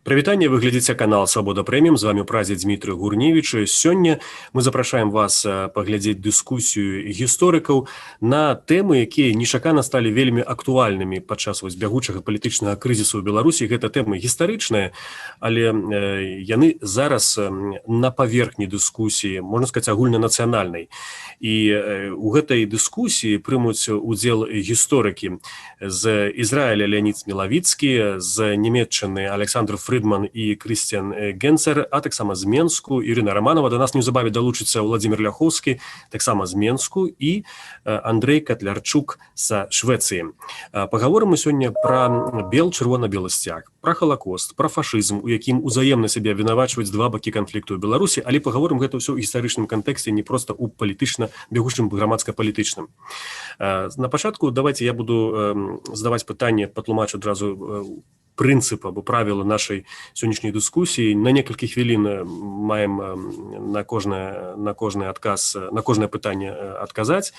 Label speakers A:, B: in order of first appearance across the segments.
A: Прывітанне, вы глядзіце канал Свабода Прэміум, з вами празе Дмітрый Гурневіч. Сёння мы запрашаем вас паглядзець дыскусію гісторыкаў на тэмы, якія нечакана сталі вельмі актуальнымі падчас бягучага палітычнага крызісу ў Беларусі. Гэта тэмы гістарычныя, але яны зараз на паверхні дыскусіі, можна сказаць, агульнанацыянальнай. І у гэтай дыскусіі прымуць удзел гісторыкі з Ізраіля Леонід Смілавіцкі, з Нямецчыны Александр Фридман і Крыстиан Генцер, а таксама з Менску Ірына Романова. До нас неўзабаве далучыцца Владзімір Ляхоўскі, таксама з Менску, і Андрэй Катлярчук са Швецыі. Пагаворым мы сёння пра чырвона-белы сцяг, пра Халакост, пра фашызм, у якім узаемна сябе абвінавачваюць два бакі канфлікту ў Беларусі, але пагаворым гэта ўсё ў гістарычным кантэксце, не проста ў палітычна бягучым грамадска-палітычным. На пачатку давайте я буду задаваць пытанне, патлумачу адразу прынцып або правіла нашай сённяшняй дыскусіі. На некалькі хвілін маем на кожны адказ, на кожнае пытанне адказаць.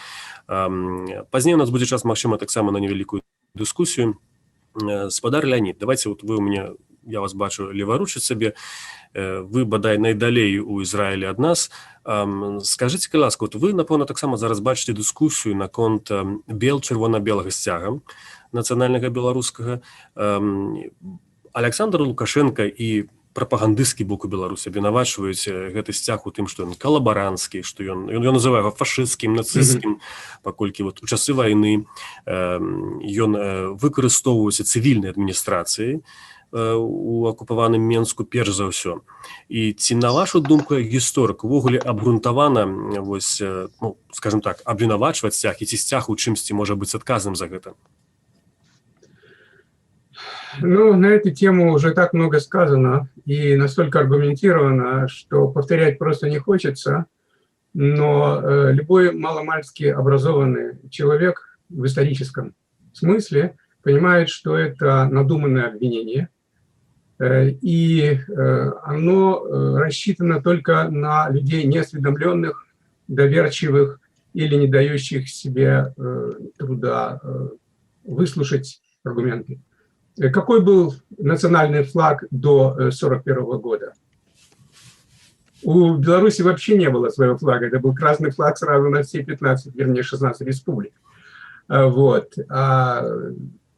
A: Пазней у нас будзе час, магчыма, таксама на невялікую дыскусію. Спадар Леонід, давайте вы у мяне, я вас бачу леваручыць сабе, вы бадай найдалей у Ізраілі ад нас. Скажыце, калі ласка, вы, напэўна, таксама зараз бачыце дыскусію наконт чырвона-белага сцяга нацыянальнага беларускага. Александр Лукашенко і прапагандысцкі бок у Беларусі абвінавачваюць гэты сцяг у тым, што ён калабаранцкі, што ён называе яго фашысцкім, нацысцкім, паколькі у часы вайны ён выкарыстоўваўся цывільнай адміністрацыяй у акупаваным Менску перш за ўсё. І ці, на вашу думку, гісторык увогуле абгрунтавана, скажем так, абвінавачваць сцяг, і ці сцяг у чымсьці можа быць адказным за гэта?
B: Ну, на эту тему уже так много сказано и настолько аргументировано, что повторять просто не хочется, но любой маломальски образованный человек в историческом смысле понимает, что это надуманное обвинение, и оно рассчитано только на людей неосведомленных, доверчивых или не дающих себе труда выслушать аргументы. Какой был национальный флаг до 1941 года? У Беларуси вообще не было своего флага. Это был красный флаг сразу на все 16 республик. Вот. А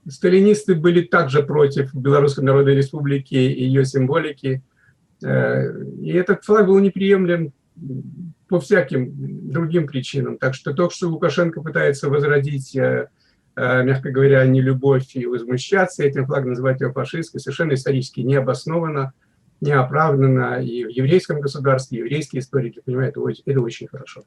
B: сталинисты были также против Белорусской Народной Республики и ее символики. И этот флаг был неприемлем по всяким другим причинам. Так что то, что Лукашенко пытается возродить, мягко говоря, нелюбовь и возмущаться этим флагом, называть его фашистской, совершенно исторически необоснованно, неоправданно. И в еврейском государстве еврейские историки понимают это очень хорошо.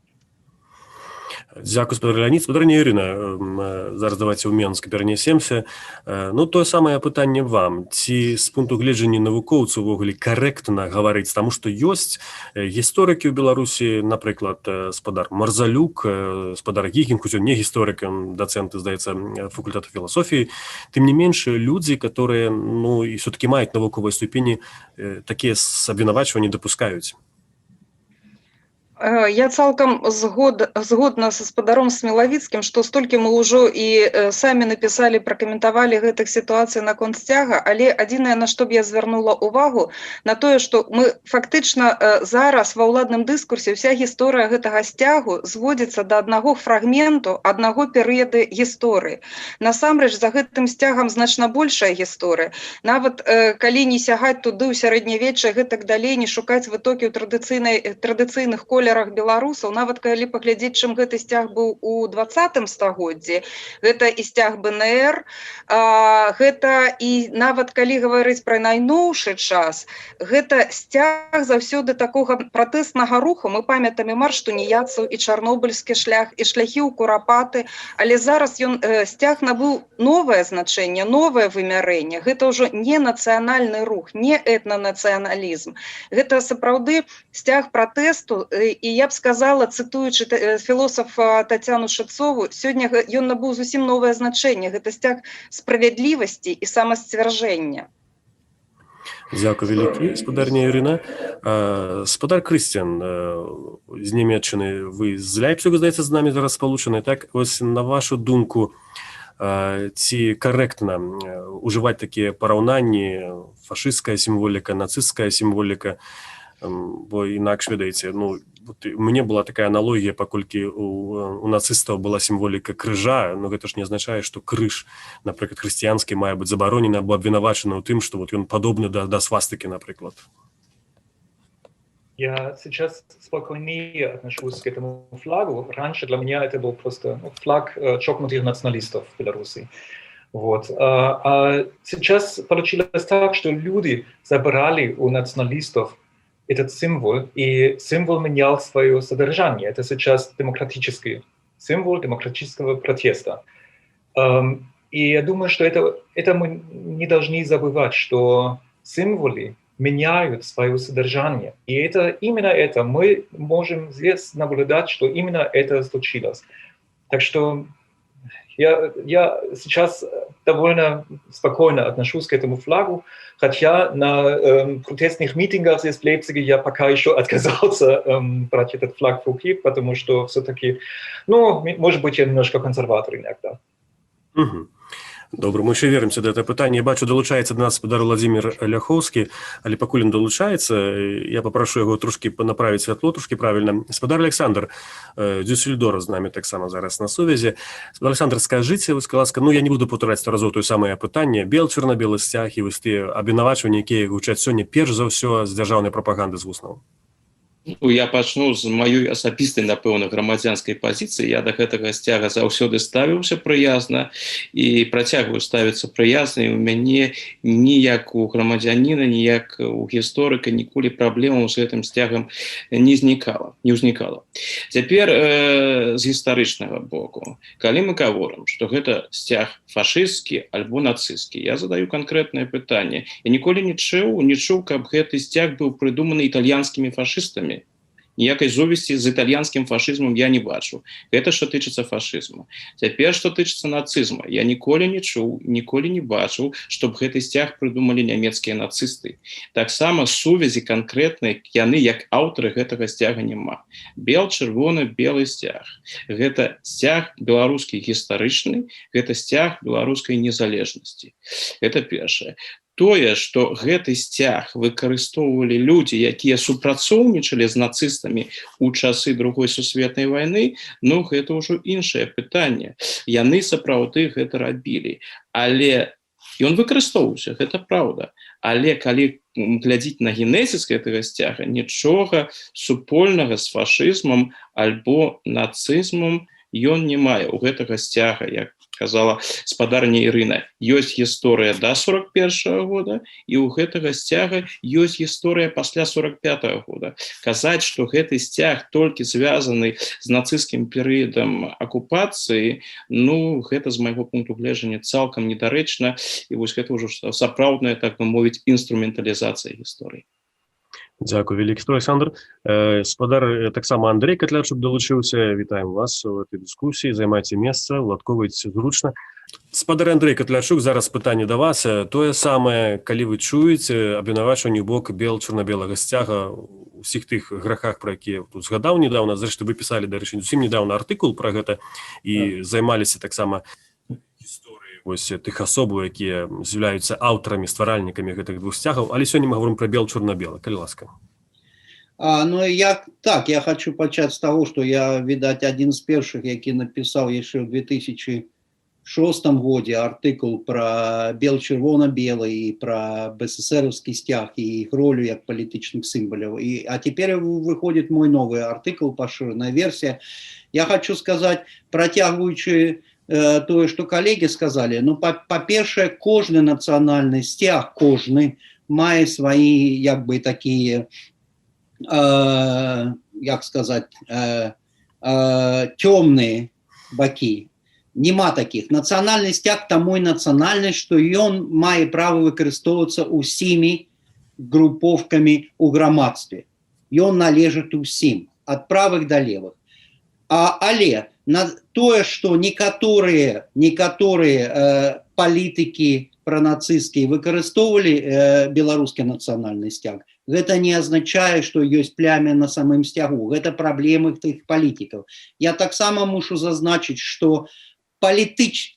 A: Дзякуй, спадар Леонід. Спадарня Ірына, зараз давайте ў Менск перанесемся. Ну, тое самае пытанне вам. Ці з пункту гледжання навукоўцаў увогуле карэктна гаварыць, таму што ёсць гісторыкі ў Беларусі, напрыклад, спадар Марзалюк, спадар Гігін, хоць ён не гісторык, ён дацэнт, здаецца, факультэту філасофіі. Тым не менш, людзі, которые, ну, і все-таки маюць навуковыя ступені, такія абвінавачванні дапускаюць.
C: Я цалкам згодна са спадаром Смілавіцкім, што столькі мы ўжо і самі напісалі, пракаментавалі гэтых сітуацый наконт сцяга, але адзінае, на што б я звярнула ўвагу, на тое, што мы фактычна зараз ва ўладным дыскурсе ўся гісторыя гэтага сцягу зводзіцца да аднаго фрагменту, аднаго перыяду гісторыі. Насамрэч, за гэтым сцягам значна большая гісторыя. Нават калі не сягаць туды ў сярэднявечча, гэтак далей, не шукаць вытокі ў традыцыйных колерах беларусаў, нават калі паглядзець, чым гэты сцяг быў у 20 стагоддзі, гэта і сцяг БНР, гэта і нават калі гаварыць пра найноўшы час, гэта сцяг заўсёды такога пратэстнага руху. Мы памятаем марш туніяцаў, і чарнобыльскі шлях, і шляхі ў Курапаты, але зараз ён сцяг набыў новае значэнне, новае вымярэнне. Гэта ўжо не нацыянальны рух, не этнанацыяналізм. Гэта сапраўды сцяг пратэсту. І я б сказала, цытуючы філосафа Тацяну Шыцову, сёння ён набыў зусім новае значэнне. Гэта сцяг справядлівасці і самасцвярджэння.
A: Дзякуй вялікі, спадарня Ірына. Спадар Крыстиан з Нямецчыны, вы з Ляйпцыга, здаецца, з намі зараз спалучаны, так? Ось, на вашу думку, ці карэктна ужываць такія параўнанні, фашысцкая сімволіка, нацысцкая сімволіка, бо інакш, ведаеце, ну, у мяне была такая аналогія, паколькі у нацыстаў была сімволіка крыжа, но гэта ж не азначае, што крыж, напрыклад, хрысціянскі мае быць забаронены або абвінавачаны ў тым, што вот ён падобны да свастыкі, напрыклад.
D: Я сейчас спокойнее отношусь к этому флагу. Раньше для меня это был просто флаг чокнутых националистов в Беларуси. Вот. А сейчас получилось так, что люди забрали у националистов этот символ, и символ менял свое содержание. Это сейчас демократический символ демократического протеста. И я думаю, что это мы не должны забывать, что символы меняют свое содержание. И именно это мы можем здесь наблюдать, что именно это случилось. Так что я сейчас довольно спокойно отношусь к этому флагу, хотя на протестных митингах здесь в Лейпциге я пока еще отказался брать этот флаг в руки, потому что все-таки, ну, может быть, я немножко консерватор иногда.
A: Угу. Добра, мы ще вернемся до этого питання. Я бачу, долучається до нас спадар Владимир Ляховський, але пакуль він долучається, я попрошу його трошки направити світло, трошки правильно. Спадар Олександр Дюссельдора з нами так само зараз на сувязі. Спадар Олександр, скажіть, будь ласка, ну я не буду повторяти разово той саме питання, бел-чорно-белий стяг і ось ті обвинувачення, які гучать сьогодні, перш за все, з державної пропаганди з вуснаў.
E: Ну, я пачну з маёй асабістай, напэўна, грамадзянскай пазіцыі. Я да гэтага сцяга заўсёды ставіўся прыязна і працягваю ставіцца прыязна, і ў мяне ніяк у грамадзяніна, ніяк у гісторыка ніколі праблемаў з гэтым сцягам не ўзнікала. Цяпер з гістарычнага боку, калі мы гаворым, што гэта сцяг фашысцкі альбо нацысцкі, я задаю канкрэтнае пытанне. Я ніколі не чуў, каб гэты сцяг быў прыдуманы італьянскімі фашыстамі. Ніякай зувесці з італьянскім фашызмам я не бачу. Гэта што тычыцца фашызму. Цяпер, што тычыцца нацызма, я ніколі не чуў, ніколі не бачыў, чтоб гэты сцяг прыдумалі нямецкія нацысты. Таксама сувязі канкрэтнай яны, як аўтары гэтага сцяга, няма. Бел-чырвоны-белы сцяг. Гэта сцяг беларускі гістарычны, гэта сцяг беларускай незалежнасці. Гэта першае. Тое, што гэты сцяг выкарыстоўвалі людзі, якія супрацоўнічалі з нацыстамі ў часы Другой сусветнай вайны, ну, гэта ўжо іншае пытанне. Яны сапраўды гэта рабілі. Але ён выкарыстоўваўся, гэта праўда. Але калі глядзіць на генезіс гэтага сцяга, нічога супольнага з фашызмам альбо нацызмам ён не мае. У гэтага сцяга, як казала спадарня Ірына, ёсць гісторыя да 41-го года, і ў гэтага сцяга ёсць гісторыя пасля 45-го года. Казаць, што гэты сцяг толькі звязаны з нацысцкім перыядам акупацыі, ну, гэта з майго пункту гледжання цалкам недарэчна, і вось гэта ўжо сапраўдная, так бы мовіць, інструменталізацыя гісторыі.
A: Дзякую, вялікі Александр. Спадар таксама Андрей Катлярчук долучыўся. Вітаем вас у этой дыскусіі. Займайце месца, уладкоўвайце зручна. Спадар Андрей Катлярчук, зараз пытанне да вас. Тое самае, калі вы чуеце абвінавачванне ў бок бел-чорна-белага сцяга у ўсіх тых грахах, пра якія тут згадаў недавно. Зрэшты, вы пісалі, дарэчы, зусім недавно артыкул пра гэта і займаліся таксама гісторыяй вось тых асобаў, якія з'яўляюцца аўтарамі, стваральнікамі гэтых двух сцягаў, але сёння мы говорим про бел-чорна-белы, калі ласка.
F: Ну, я хочу пачаць з таго, што я, відаць, адзін з першых, які напісаў яшчэ ў 2006 годзе артыкул пра бел-чырвона-белы і пра БССРаўскі сцяг і іх ролю як палітычных сімваляў. А цяпер выходзіць мой новы артыкул, пашыраная версія. Я хочу сказаць, працягваючы тое, што калегі сказалі, ну, па-першае, кожны нацыянальны сцяг, кожны, мае свае, як бы, такія, як сказаць, цёмныя бакі. Нема такіх. Нацыянальны сцяг таму і нацыянальны, што ён мае права выкарыстоўвацца ўсімі групоўкамі ў грамадстве. Ён належыць усім, ад правых да левых. Але тое, што некаторыя палітыкі пранацысцкія выкарыстоўвалі беларускі нацыянальны сцяг, гэта не азначае, што ёсць плямя на самым сцягу. Гэта праблемы тых палітыкаў. Я таксама мушу зазначыць, што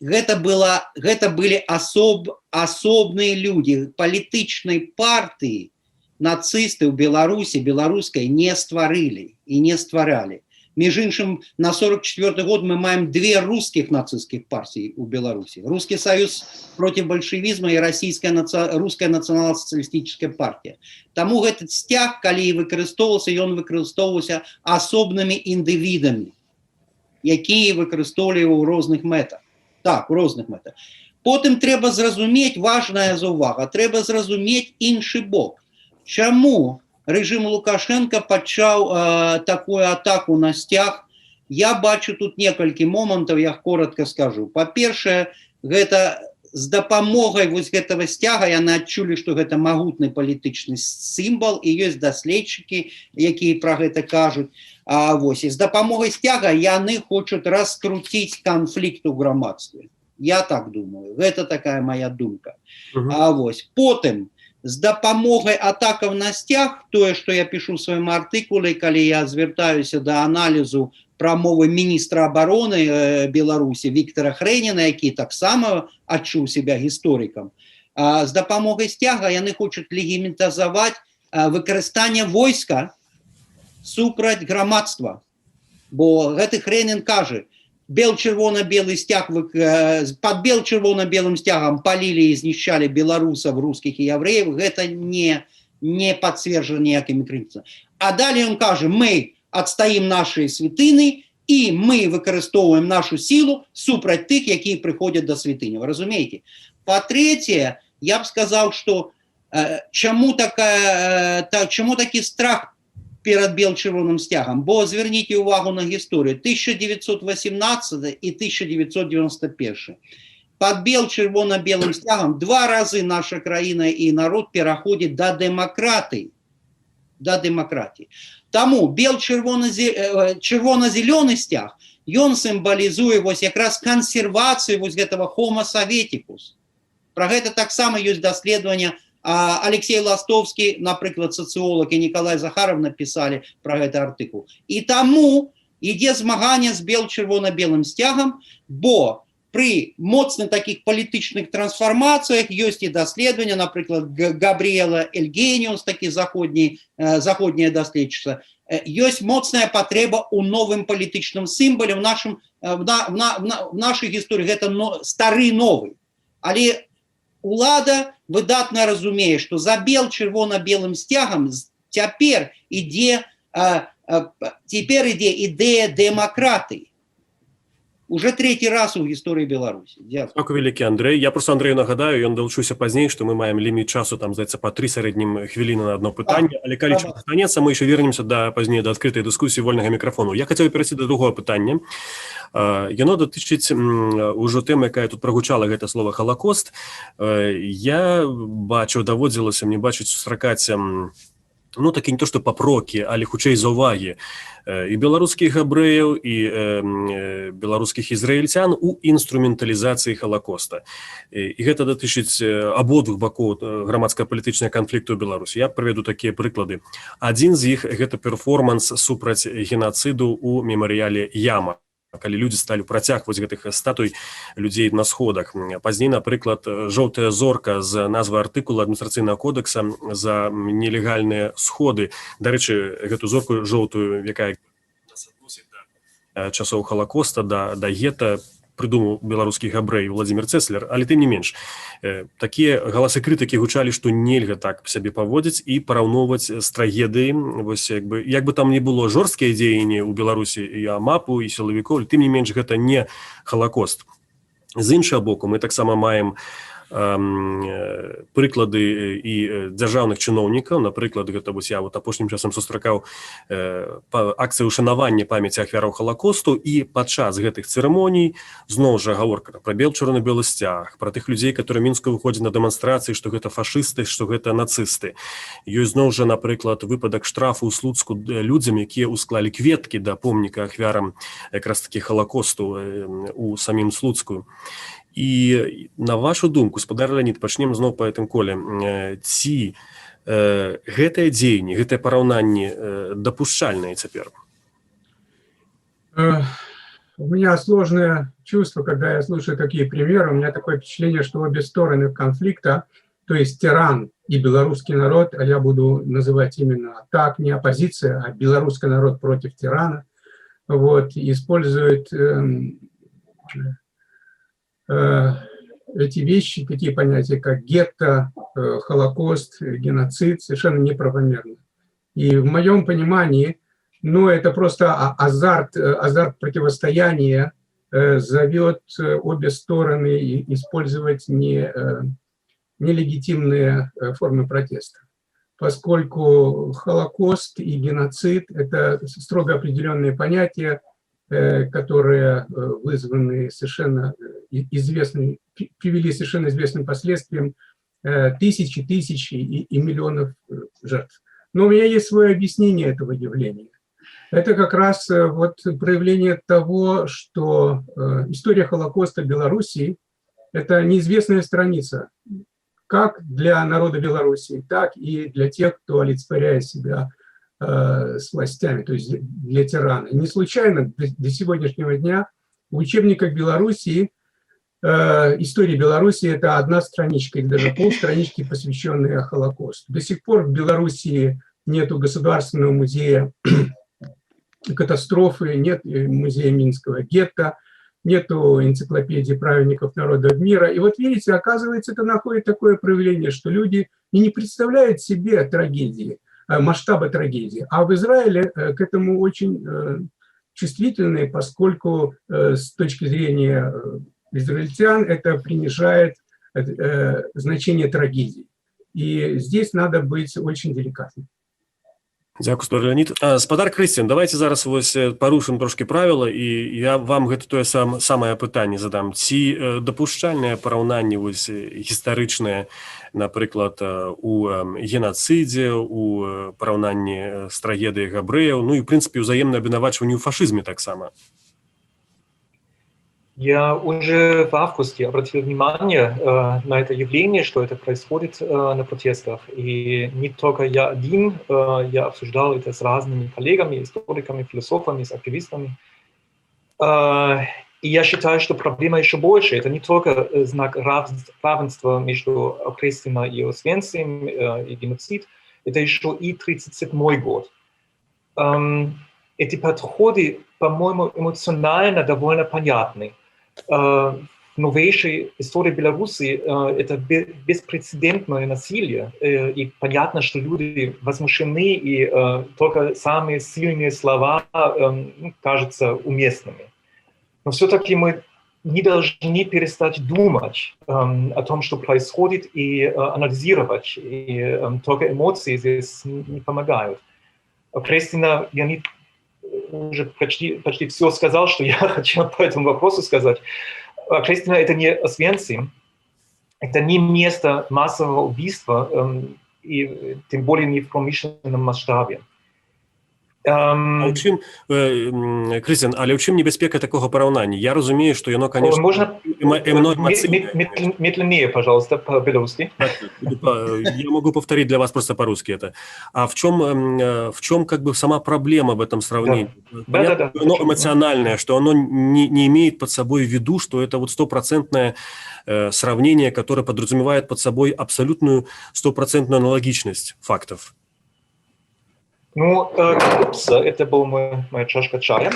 F: гэта былі асобныя людзі палітычнай партыі нацысты ў Беларусі беларускай не стварылі і не стваралі. Між іншым, на 44 год мы маем две русских нацистских партии у Беларуси. Русский союз против большевизма и русская национал-социалистическая партия. Тому этот стяг, калі выкарыстоўваўся, ён выкарыстоўваўся асобнымі індывідамі, якія выкарыстоўвалі ў розных мэтах. Так, у розных мэтах. Потым трэба зразумець, важная заўвага, трэба зразумець іншы бок. Чаму рэжым Лукашенко пачаў такую атаку на сцяг? Я бачу тут некалькі момантаў, я коротко скажу. Па-першае, гэта з дапамогай вось гэтага сцяга яны адчулі, што гэта магутны палітычны сімвал, і ёсць даследчыкі, якія пра гэта кажуць. Вось, і з дапамогай сцяга яны хочуць раскруціць канфлікт у грамадстве. Я так думаю, гэта такая моя думка. Вось, потым, з дапамогай атакаў на сцяг, тое, што я пішу ў сваім артыкуле, калі я звяртаюся да аналізу прамовы міністра абароны Беларусі Віктора Хрэніна, які таксама адчуў себя гісторыкам. З дапамогай сцяга яны хочуць легіментазаваць выкарыстанне войска супраць грамадства. Бо гэты Хрэнін кажа, бел-чырвона-белый стяг, под бел-чырвона-белым стягом палили и знищали белорусов, русских и евреев, это не подтверждено никакими критиками. А далее он каже, мы отстоим наши святыни, и мы выкарыстоўваем нашу силу супраць тых, якія приходят до святыни. Вы разумеете? По-третье, я бы сказал, что чему такий страх перед бел-чырвоным стягом? Бо зверните увагу на историю. 1918 и 1991. Под бел-чырвона-белым стягом 2 разы наша краіна и народ переходит до демократии. До демократии. Тому бел-чырвона-зеленый стяг, он символизует вот как раз консервацию вот этого Homo Sovieticus. Про это так само есть доследование. Алексей Ластовский, например, социолог, и Николай Захаров написали про этот артикул. И тому ідзе змагання з бел-чырвона-белым стягом, бо при моцных таких палітычных трансформациях есть и доследования, например, Габриэла Эльгениус, такі заходняя доследчица, есть моцная потреба у новым палітычным символе в нашей истории. Это стары новый. Але улада выдатна разумее, што за бел-чырвона-белым стягам цяпер ідзе ідэя дэмакратыі. Уже 3-й раз у гісторыі Беларусі.
A: Дзякуй вялікі, Андрэй. Я просто Андрэю нагадаю, ён далучыўся пазней, што мы маем ліміт часу, там, здаецца, па 3 сярэднім хвіліны на одно пытанне, але калі час застанецца, мы еще вернемся пазней да адкрытай дыскусіі вольнага мікрафону. Я хацеў перайсці да другого пытання. Яно датычыць ужо тэмы, якая тут прагучала, гэта слова «Халакост». Я бачыў, даводзілася мне бачыць, сустракаць такі не то, што папрокі, але хутчэй заўвагі і беларускіх габрэяў, і беларускіх ізраільцян у інструменталізацыі Халакоста. І гэта датычыць абодвух бакоў грамадска-палітычнага канфлікту ў Беларусі. Я прыведу такія прыклады. Адзін з іх – гэта перформанс супраць генацыду ў мемарыяле Яма, калі людзі сталі працяг вось гэтых статуй людзей на сходах. Пазней, напрыклад, жоўтая зорка з назвы артыкула адміністрацыйнага кодекса за нелегальныя сходы. Дарэчы, гэту зорку жоўтую, якая нас адносіць да часоў Халакоста, да гета, прыдумаў беларускі габрэй Владзімір Цэслер, але тым не менш. Такія галасы крытыкі гучалі, што нельга так сябе паводзіць і параўноўваць з трагедыяй. Вось як бы там не было жорсткія дзеянні ў Беларусі і АМАПу, і сілавікоў, тым не менш гэта не Халакост. З іншага боку, мы таксама маем прыклады і дзяржаўных чыноўнікаў. Напрыклад, гэта вось я апошнім часам сустракаў акцыю ушанавання памяці ахвяраў Халакосту, і падчас гэтых цырымоній зноў жа гаворка пра бел-чырвона-белы сцяг, пра тых людзей, которые Мінску выходзяць на дэманстрацыі, што гэта фашысты, што гэта нацысты. Ёсць зноў жа, напрыклад, выпадак штрафу ў Слуцку людзям, якія ўсклалі кветкі да помніка ахвярам якраз такі Халакосту у самім Слуцку. І на вашу думку, спадар Леонід, пачнем зноў па гэтым коле, ці гэтае дзеянне, гэтае параўнанне дапушчальнае цяпер?
B: У меня сложное чувство, когда я слушаю такие примеры. У меня такое впечатление, что обе стороны конфликта, то есть тиран и белорусский народ, а я буду называть именно так, не оппозиция, а белорусский народ против тирана, вот, используют эти вещи, такие понятия, как гетто, Холокост, геноцид, совершенно неправомерно. И в моем понимании, ну, это просто азарт противостояния зовет обе стороны использовать нелегитимные формы протеста, поскольку Холокост и геноцид – это строго определенные понятия, которые вызваны совершенно известными, привели совершенно известным последствиям тысячи и миллионов жертв. Но у меня есть свое объяснение этого явления. Это как раз вот проявление того, что история Холокоста Белоруссии – это неизвестная страница, как для народа Белоруссии, так и для тех, кто олицетворяет себя с властями, то есть для тирана. Не случайно до сегодняшнего дня в учебниках Белоруссии истории Белоруссии это одна страничка, или даже полстранички, посвященные Холокосту. До сих пор в Белоруссии нету государственного музея катастрофы, нет музея Минского гетто, нету энциклопедии праведников народов мира. И вот видите, оказывается, это находит такое проявление, что люди и не представляют себе трагедии, масштаба трагедии. А в Израиле к этому очень чувствительны, поскольку с точки зрения израильтян это принижает значение трагедии. И здесь надо быть очень деликатным.
A: Дзякуй, спадар Леонид. Спадар Крысціян, давайте зараз вось парушым трошки правіла, і я вам гэта тое самае пытанне задам. Ці дапушчальнае параўнанне вось гістарычнае, напрыклад, у генацыдзе, у параўнанні з трагедыяй габрэяў, ну і, в прынцыпе, ўзаемнае абвінавачванне ў фашызме таксама?
D: Я уже в августе обратил внимание на это явление, что это происходит на протестах. И не только я один, я обсуждал это с разными коллегами, историками, философами, с активистами. И я считаю, что проблема еще больше. Это не только знак равенства между Окрестино и Освенцим и геноцид, это еще и 1937 год. Эти подходы, по-моему, эмоционально довольно понятны. В новейшей истории Беларуси это беспрецедентное насилие, и понятно, что люди возмущены, и только самые сильные слова кажутся уместными. Но все-таки мы не должны перестать думать о том, что происходит, и анализировать, и только эмоции здесь не помогают. Кристина, Леонид уже почти все сказал, что я хотел по этому вопросу сказать. Кристина, это не Освенцим, это не место массового убийства, и тем более не в промышленном масштабе.
A: А ў чым, Крысціян, але ў чым небяспека такога параўнання? Я разумею, што яно, конечно,
D: можно медленнее, пожалуйста, по-белорусски.
A: Я могу повторить для вас просто по-русски это. А в чем как бы сама проблема в этом сравнении?
D: Да.
A: Оно эмоциональное, что оно не имеет под собой в виду, что это вот стопроцентное сравнение, которое подразумевает под собой абсолютную стопроцентную аналогичность фактов.
D: Ну, это была моя чашка чая.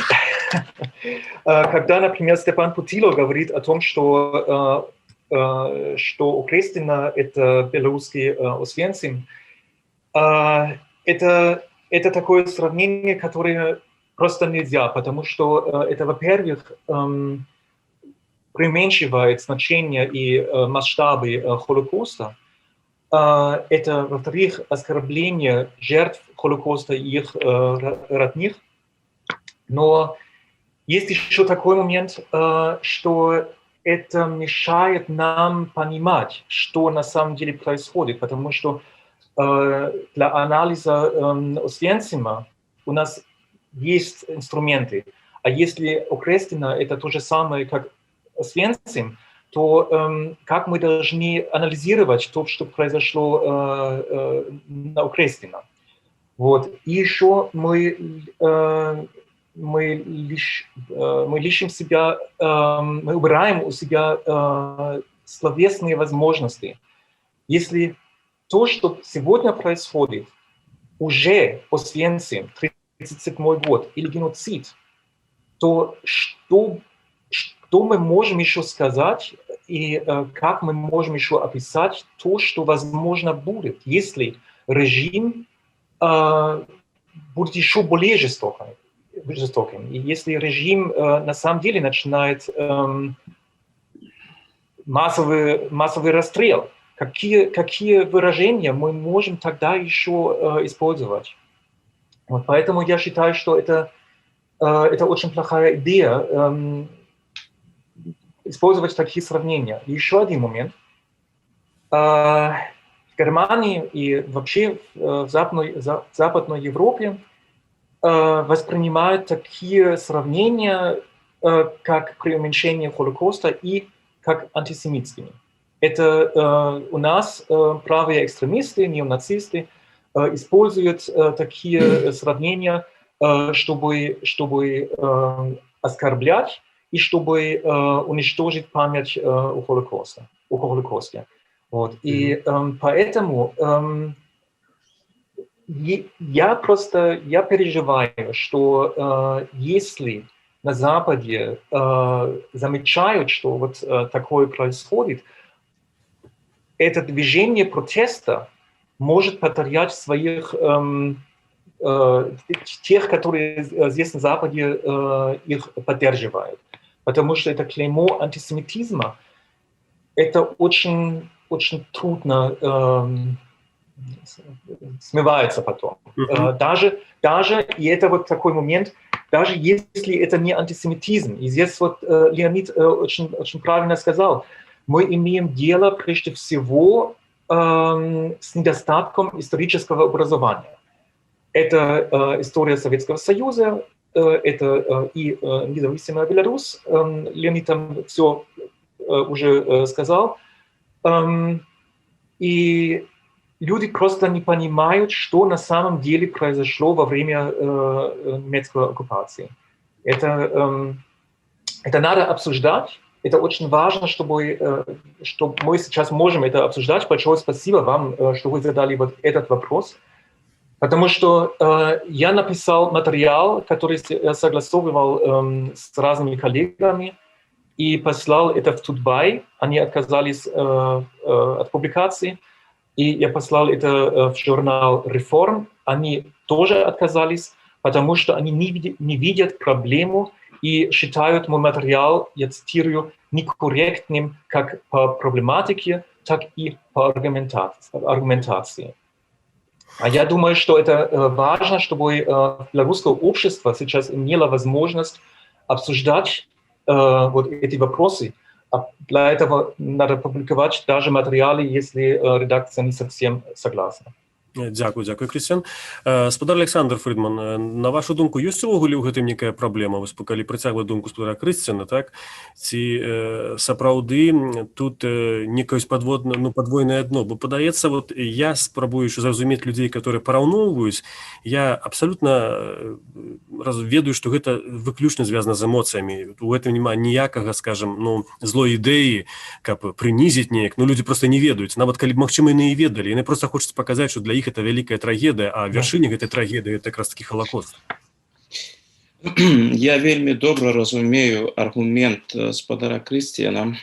D: Когда, например, Степан Путило говорит о том, что Окрестино – это белорусский Освенцим, это такое сравнение, которое просто нельзя, потому что это, во-первых, преуменьшивает значение и масштабы Холокоста. Это, во-вторых, оскорбление жертв Холокоста и их родных. Но есть еще такой момент, что это мешает нам понимать, что на самом деле происходит, потому что для анализа Освенцима у нас есть инструменты, а если Окрестино это то же самое, как Освенцим, то как мы должны анализировать то, что произошло на Окрестино. Вот. И еще мы мы лишим себя, мы убираем у себя словесные возможности. Если то, что сегодня происходит, уже Освенцим, 1937 год, или геноцид, то что мы можем еще сказать и как мы можем еще описать то, что возможно будет, если режим будет еще более жестоким. И если режим на самом деле начинает массовый расстрел, какие выражения мы можем тогда еще использовать? Вот поэтому я считаю, что это очень плохая идея использовать такие сравнения. И еще один момент. В Германии и вообще в Западной Европе воспринимают такие сравнения, как преуменьшение Холокоста и как антисемитскими. Это у нас правые экстремисты, неонацисты используют такие сравнения, чтобы оскорблять и чтобы уничтожить память о Холокосте. Вот. И поэтому я переживаю, что если на Западе замечают, что вот такое происходит, это движение протеста может потерять своих тех, которые здесь на Западе их поддерживают. Потому что это клеймо антисемитизма, это очень трудно смывается потом. Даже, и это вот такой момент, даже если это не антисемитизм, и здесь вот Леонид очень правильно сказал, мы имеем дело прежде всего с недостатком исторического образования. Это история Советского Союза, это и независимая Беларусь, Леонид там все уже сказал, и люди просто не понимают, что на самом деле произошло во время немецкой оккупации. Это надо обсуждать. Это очень важно, что мы сейчас можем это обсуждать. Большое спасибо вам, что вы задали вот этот вопрос. Потому что я написал материал, который я согласовывал с разными коллегами, и послал это в Тутбай. Они отказались от публикации. И я послал это в журнал «Реформ». Они тоже отказались, потому что они не видят проблему и считают мой материал, я цитирую, некорректным как по проблематике, так и по аргументации. А я думаю, что это важно, чтобы белорусское общество сейчас имело возможность обсуждать вот эти вопросы. Для этого надо публиковать даже материалы, если редакция не совсем согласна.
A: Дякую, Крысціян. Спадар Александр Фридман, на вашу думку, ёсць увогуле ў гэтым некая праблема? Вось калі прыцягваць думку спадара Крысціяна, так? Ці сапраўды тут некае падвойнае дно? Бо падаецца, вот я спрабую зразумець людзей, которые параўноўваюць, я абсалютна ведаю, што гэта выключна звязана з эмоцыямі. У гэтым няма ніякага, скажем, злой ідэі, каб прынізіць неяк. Людзі проста не ведаюць. Нават калі б, магчыма, яны і ведалі. Яны проста хочуць паказаць, што для іх это вялікая трагедыя, а вяршыня гэтай трагедыі это якраз такі Холокост.
E: Я вельмі добра разумею аргумент спадара Крысціяна,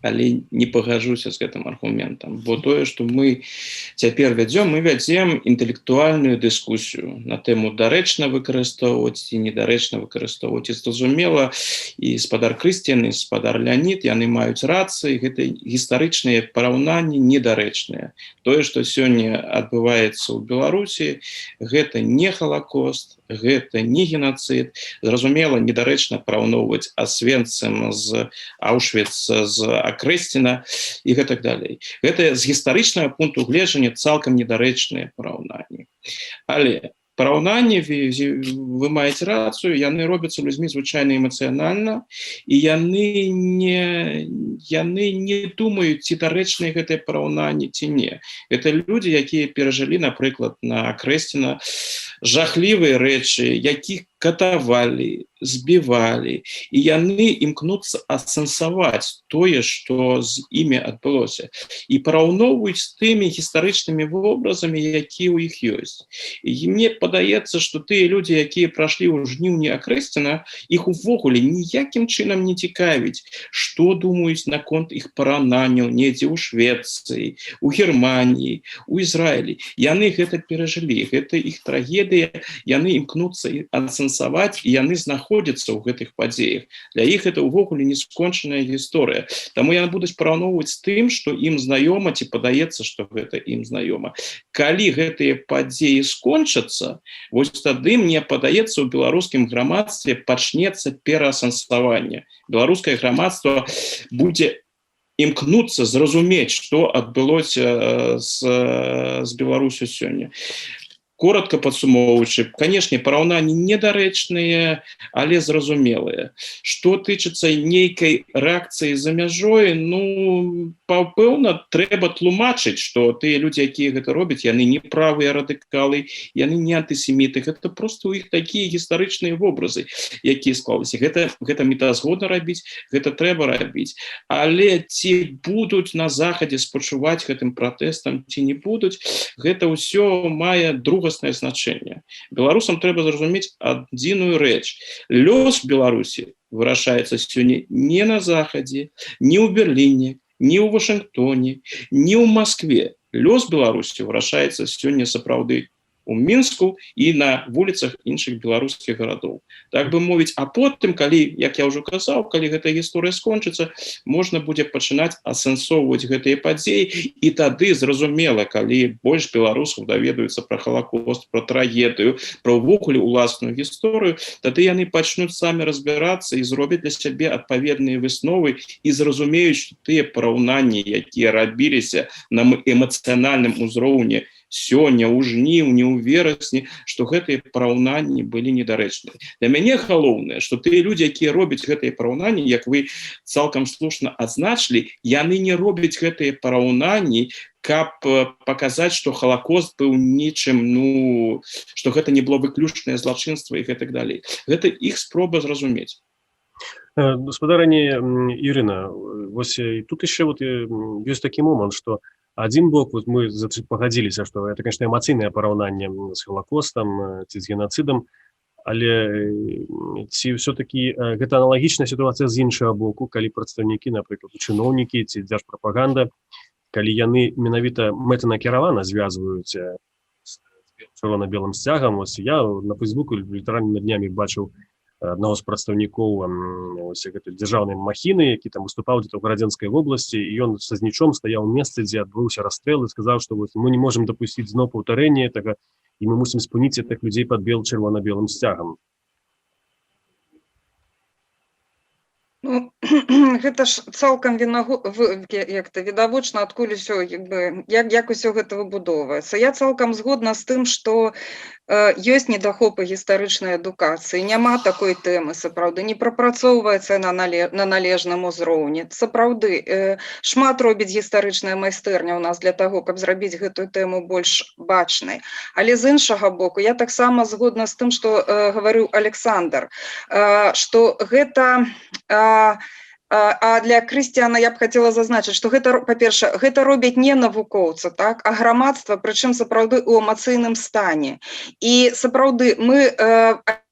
E: але не пагаджуся з гэтым аргументам, бо тое, што мы цяпер вядзем інтэлектуальную дыскусію на тэму дарэчна выкарыстоўваць ці недарэчна выкарыстоўваць. І зразумела, і спадар Крысціян, і спадар Леонід, яны маюць рацыі, гэта гістарычныя параўнанні недарэчныя. Тое, што сёння адбываецца ў Беларусі, гэта не Холокост, гэта не геноцид. Зразумела, недарэчна параўноўваць Освенцим з Аушвіц, з Акрэсціна і гэтак далей. Гэта з гістарычнага пункту гледжання цалкам недарэчныя параўнанні. Але параўнанні, вы маеце рацыю, яны робяцца людзьмі звычайна эмацыянальна, і яны не думаюць, ці дарэчныя гэтыя параўнанні, ці не. Гэта людзі, якія перажылі, напрыклад, на Акрэсціна жахлівыя рэчы, якіх катавалі, збівалі, і яны імкнуцца асэнсаваць тое, што з імі адбылося, і параўноўваюць з тымі гістарычнымі вобразамі, якія ў іх ёсць. І мне падаецца, што тыя людзі, якія прашлі ў жніўні Акрэсціна, іх увогуле ніякім чынам не цікавіць, што думаюць наконт іх параўнанняў недзе ў Швецыі, у Германіі, у Ізраілі. Яны гэта перажылі, гэта іх трагедыя, яны імкнуцца асэнсаваць, і яны знаходзяцца ў гэтых падзеях. Для іх это ўвогуле не скончаная гісторыя. Таму яны будуць параўноўваць з тым, што ім знаёма, ці падаецца, што гэта ім знаёма. Калі гэтыя падзеі скончацца, вось тады, мне падаецца, у беларускім грамадстве пачнецца пераасэнсаванне. Беларускае грамадства будзе імкнуцца зразумець, што адбылося з Беларусю сёння. Коротко падсумоўваючы, канешне, параўнанні недарэчныя, але зразумелыя. Што тычыцца нейкай рэакцыі за мяжой, ну, пэўна, трэба тлумачыць, што тыя людзі, якія гэта робяць, яны не правыя радыкалы, яны не антысеміты, гэта проста ў іх такія гістарычныя вобразы, якія склаліся. Гэта метазгодна рабіць, гэта трэба рабіць. Але ці будуць на Захадзе спачуваць гэтым пратэстам, ці не будуць, гэта ўсё мае другаснае значэнне. Беларусам трэба зразумець адзіную рэч. Лёс Беларусі вырашаецца сёння не на Захадзе, не ў Берліне, не ў Вашынгтоне, не ў Маскве. Лёс Беларусі вырашаецца сёння сапраўды у Мінску і на вуліцах іншых беларускіх гарадоў. Так бы мовіць, а потым, калі, як я ўжо казаў, калі гэтая гісторыя скончыцца, можна будзе пачынаць асэнсоўваць гэтыя падзеі, і тады зразумела, калі больш беларусаў даведаюцца пра Халакост, пра трагедыю, пра ўвогуле ўласную гісторыю, тады яны пачнуць самі разбірацца і зробяць для сябе адпаведныя высновы і зразумеюць, што тыя параўнанні, якія рабіліся на эмацыянальным узроўні сёння, ў жніўні, ў верасні, што гэтыя параўнанні былі недарэчныя. Для мяне галоўнае, што тыя людзі, якія робяць гэтыя параўнанні, як вы цалкам слушна адзначылі, яны не робяць гэтыя параўнанні, каб паказаць, што Халакост быў нечым, ну, што гэта не было выключнае злачынства і гэтак далей. Гэта іх спроба зразумець.
A: Гаспадарыня Ірына, вось тут яшчэ ёсць такі момант, што адзін бок, вот мы пагадзіліся, што это, конечно, эмацыйнае параўнанне з Халакостам ці з генацыдам, але ці ўсё-такі гэта аналагічная сітуацыя з іншага боку, калі прадстаўнікі, напрыклад, чыноўнікі ці дзяржпрапаганда, калі яны менавіта мэтанакіравана звязваюць з чырвона-белым сцягам. Вось я на Фейсбуку літаральна днямі бачыў аднаго з прадстаўнікоў гэтай дзяржаўнай махіны, які там выступаў дзе-то ў Гарадзенскай вобласці, і ён са знічом стаяў у месцы, дзе адбыўся расстрэл, і сказаў, што мы не можам дапусціць зноў паўтарэння гэтага, і мы мусім спыніць гэтых людзей пад чырвона-белым сцягам.
C: Ну, гэта ж цалкам відавочна, адкуль усё, як усё гэта выбудоўваецца. Я цалкам згодна з тым, што ёсць недахопы гістарычнай адукацыі, няма такой тэмы, сапраўды, не прапрацоўваецца на належным узроўні. Сапраўды, шмат робіць гістарычная майстэрня ў нас для таго, каб зрабіць гэтую тэму больш бачнай. Але з іншага боку, я таксама згодна з тым, што гаварыў Александр, што гэта... А для Крысціяна я б хацела зазначыць, што гэта, па-першае, гэта робяць не навукоўцы, так, а грамадства, прычым сапраўды ў эмацыйным стане. І сапраўды мы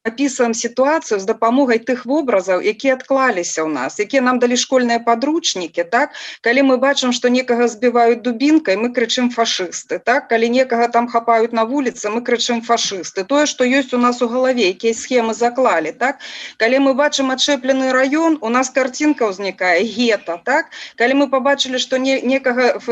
C: апісваем сітуацыю з дапамогай тых вобразаў, якія адклаліся ў нас, якія нам далі школьныя падручнікі, так? Калі мы бачым, што некага збіваюць дубінкай, мы крычым фашысты, так? Калі некага там хапаюць на вуліцы, мы крычым фашысты. Тое, што ёсць у нас у галаве, якія схемы заклалі, так? Калі мы бачым адчэплены раён, у нас картинка ўзнікае гета, так? Калі мы пабачылі, што некага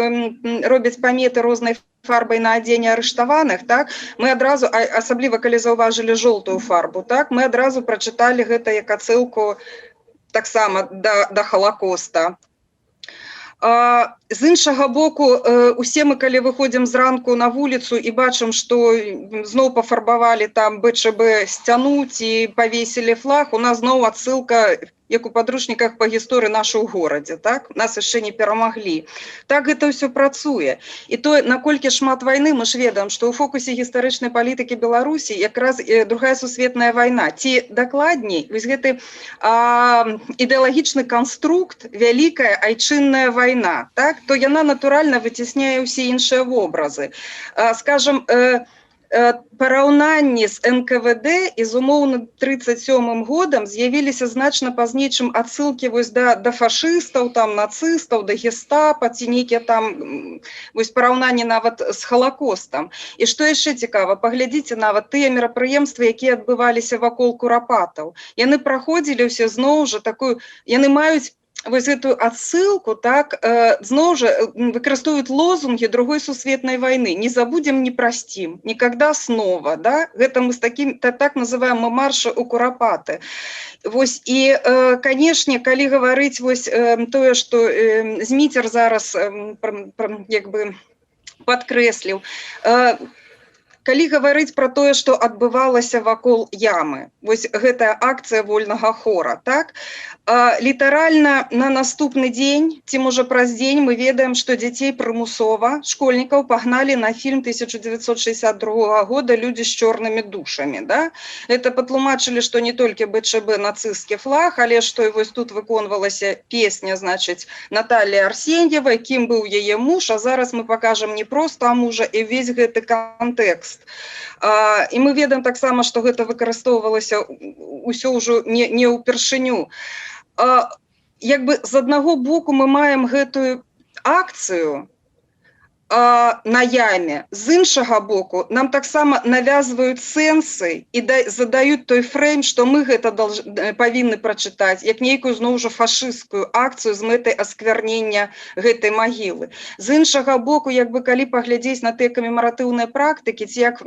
C: робяць паметы рознай фарбай на адзенне арыштаваных, так, мы адразу, асабліва калі заўважылі жоўтую фарбу, так, мы адразу прачыталі гэта як адсылку таксама да Халакоста. З іншага боку, усе мы, калі выходзім зранку на вуліцу і бачым, што зноў пафарбавалі там БЧБ сцяну ці павесілі флаг, у нас зноў адсылка як у падручніках па гісторыі наша ў горадзе, так? Нас яшчэ не перамаглі. Так гэта ўсё працуе. І то, наколькі шмат вайны, мы ж ведаем, што ў фокусе гістарычнай палітыкі Беларусі якраз Другая сусветная вайна. Ці дакладней, вось гэты ідэалагічны канструкт, вялікая айчынная вайна, так? То яна натуральна выцісняе ўсе іншыя вобразы. Скажам, параўнанні з НКВД і з умоўна 37 годам з'явіліся значна пазней, чым адсылкі вось да фашыстаў, там, нацыстаў, да гестапа, ці нейкія там вось параўнанні нават з Халакостам. І што яшчэ цікава, паглядзіце нават тыя мерапрыемствы, якія адбываліся вакол курапатаў. Яны праходзілі ўсе зноў жа такую, яны маюць вось гэтую адсылку, так, зноў жа выкарыстоўваюць лозунгі Другой сусветнай вайны. Не забудем, не простим, никогда снова, да? Гэта мы з такім, так называем мы маршы ў курапаты. Вось, і, канешне, калі гаварыць вось тое, што Зміцер зараз як бы падкрэсліў, калі гаварыць пра тое, што адбывалася вакол ямы, вось гэтая акцыя вольнага хора, так? Літаральна на наступны дзень, ці можа праз дзень, мы ведаем, што дзяцей прымусова, школьнікаў пагналі на фільм 1962 года «Людзі з чорнымі душамі». Да? Это патлумачылі, што не толькі БЧБ нацысцкі флаг, але што і вось тут выконвалася песня, значыць, Наталлі Арсеньевай, кім быў яе муж, а зараз мы пакажам не проста мужа і ўвесь гэты кантэкст. І мы ведаем таксама, што гэта выкарыстоўвалася ўсё ўжо не ўпершыню. Як бы з аднаго боку мы маем гэтую акцыю на яме, з іншага боку нам таксама навязваюць сэнсы і задаюць той фрэйм, што мы гэта павінны прачытаць, як нейкую зноў жа фашысцкую акцыю з мэтай асквярнення гэтай магілы. З іншага боку, як бы калі паглядзець на тыя камемаратыўныя практыкі, ці як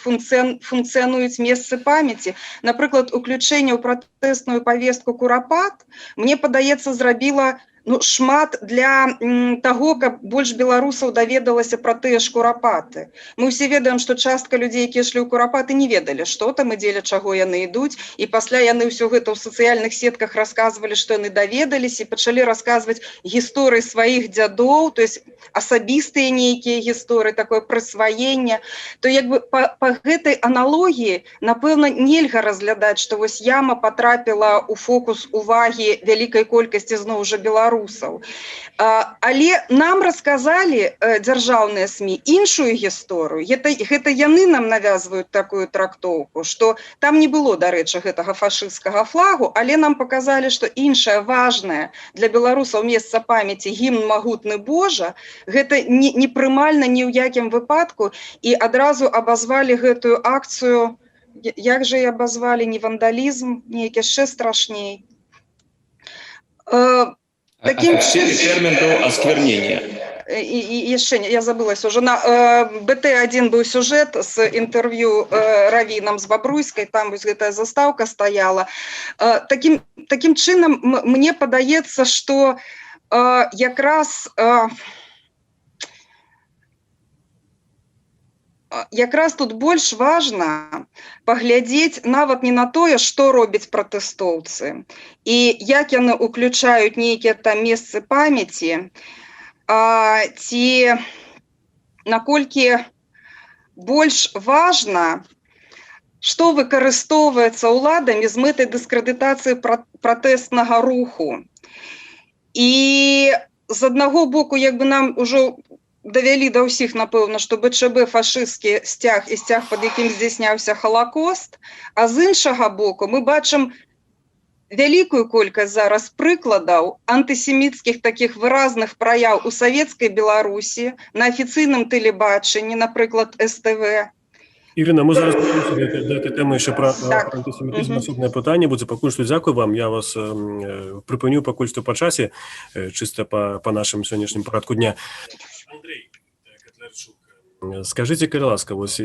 C: функцыянуюць месцы памяці, напрыклад, уключэнне ў пратэсную павестку курапат, мне падаецца, зрабіла шмат для таго, каб больш беларусаў даведалася пра тыя ж курапаты. Мы ўсе ведаем, што частка людзей, якія ішлі ў курапаты, не ведалі, што там і дзеля чаго яны ідуць, і пасля яны ўсё гэта ў сацыяльных сетках расказвалі, што яны даведаліся, і пачалі расказваць гісторыі сваіх дзядоў, то есть асабістыя нейкія гісторыі, такое прысваенне. То як бы па гэтай аналогіі, напэўна, нельга разглядаць, што вось яма патрапіла ў фокус увагі вялікай колькасці зноў жа беларусаў. Але нам расказалі дзяржаўныя СМІ іншую гісторыю. Гэта яны нам навязваюць такую трактоўку, што там не было, дарэчы, гэтага фашысцкага флагу, але нам паказалі, што іншае важнае для беларусаў месца памяці гімн «Магутны Божа», гэта непрымальна ні ў якім выпадку, і адразу абазвалі гэтую акцыю, як жа і абазвалі, не вандалізм, неяк яшчэ страшней.
E: Официальный термин был осквернение.
C: И еще, я забылась уже, на БТ-1 был сюжет с интервью раввином с Бобруйской, там вот эта заставка стояла. Таким чином, мне подаецца, что якраз тут больш важна паглядзець нават не на тое, што робяць пратэстоўцы і як яны ўключаюць нейкія там месцы памяці, ці наколькі больш важна, што выкарыстоўваецца ўладамі з мэтай дыскрэдытацыі пратэснага руху. І з аднаго боку, як бы нам ужо давялі да ўсіх, напэўна, што БЧБ фашысцкі сцяг і сцяг, пад якім здзяйсняўся Халакост, а з іншага боку мы бачым вялікую колькасць зараз прыкладаў антысеміцкіх такіх выразных праяў у савецкай Беларусі, на афіцыйным тэлебачанні, напрыклад, СТВ.
A: Ірина, мы зараз до этой темы еще про антисемитизм асобнае пытанне будзе. Пакуль што дзякую вам, я вас прыпыню пакуль што па часе, чисто по нашым сённяшнім парадку дня. Андрей Котлярчук, скажите, калі ласка, вось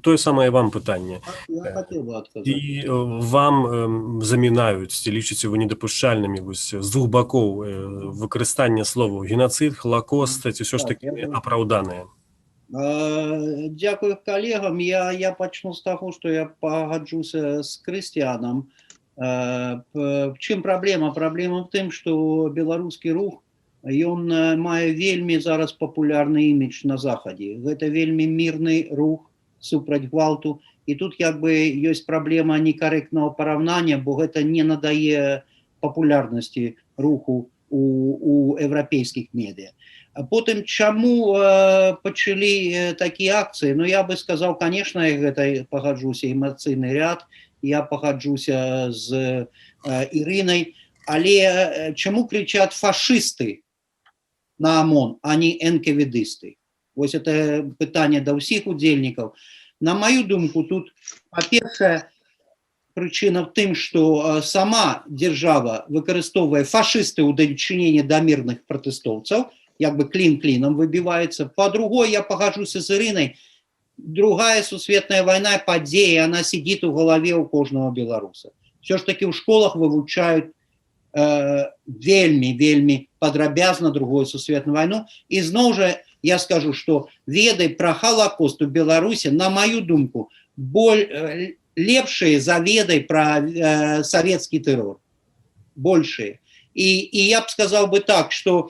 A: тое самае вам пытанне.
F: Я хотел бы отказать.
A: І вам замінаюць, ці лічыце вы недапушчальнымі вось з двух бакоў выкарыстання словаў геноцид, Холокост, ці ўсё ж такі апраўданыя?
F: Дякую колегам. Я пачну з таго, што я пагаджуся з Крыстіянам. В чым праблема? Праблема в тым, што беларускі рух ён мае вельмі зараз папулярны імідж на захадзе. Гэта вельмі мірны рух супраць гвалту. І тут як бы ёсць праблема некарэктнага параўнання, бо гэта не надае папулярнасці руху у еўрапейскіх медыа. А потым, чаму пачалі такія акцыі? Ну, я бы сказаў, конечно, гэта пагаджуся, эмацыйны ряд, я пагаджуся з Ірынай, але чаму кричат фашисты на ОМОН, а не энкавідысты? Вось это пытанне да ўсіх удзельнікаў. На мою думку, тут, па-першае, прычына в тым, што сама дзяржава выкарыстоўвае фашысты ў дачыненні да мірных пратэстоўцаў, як бы клін клінам выбіваецца. Па-другое, я пагаджуся з Ірынай, другая сусветная вайна, падзея, она сидит у голове у кожного белоруса. Все ж таки в школах вывучают вельмі падрабязна другую сусветную войну. И зноў жа я скажу, что веды про Холокост у Беларуси, на мою думку, лепшие за ведай про советский террор. Большие. И я бы сказал бы так, что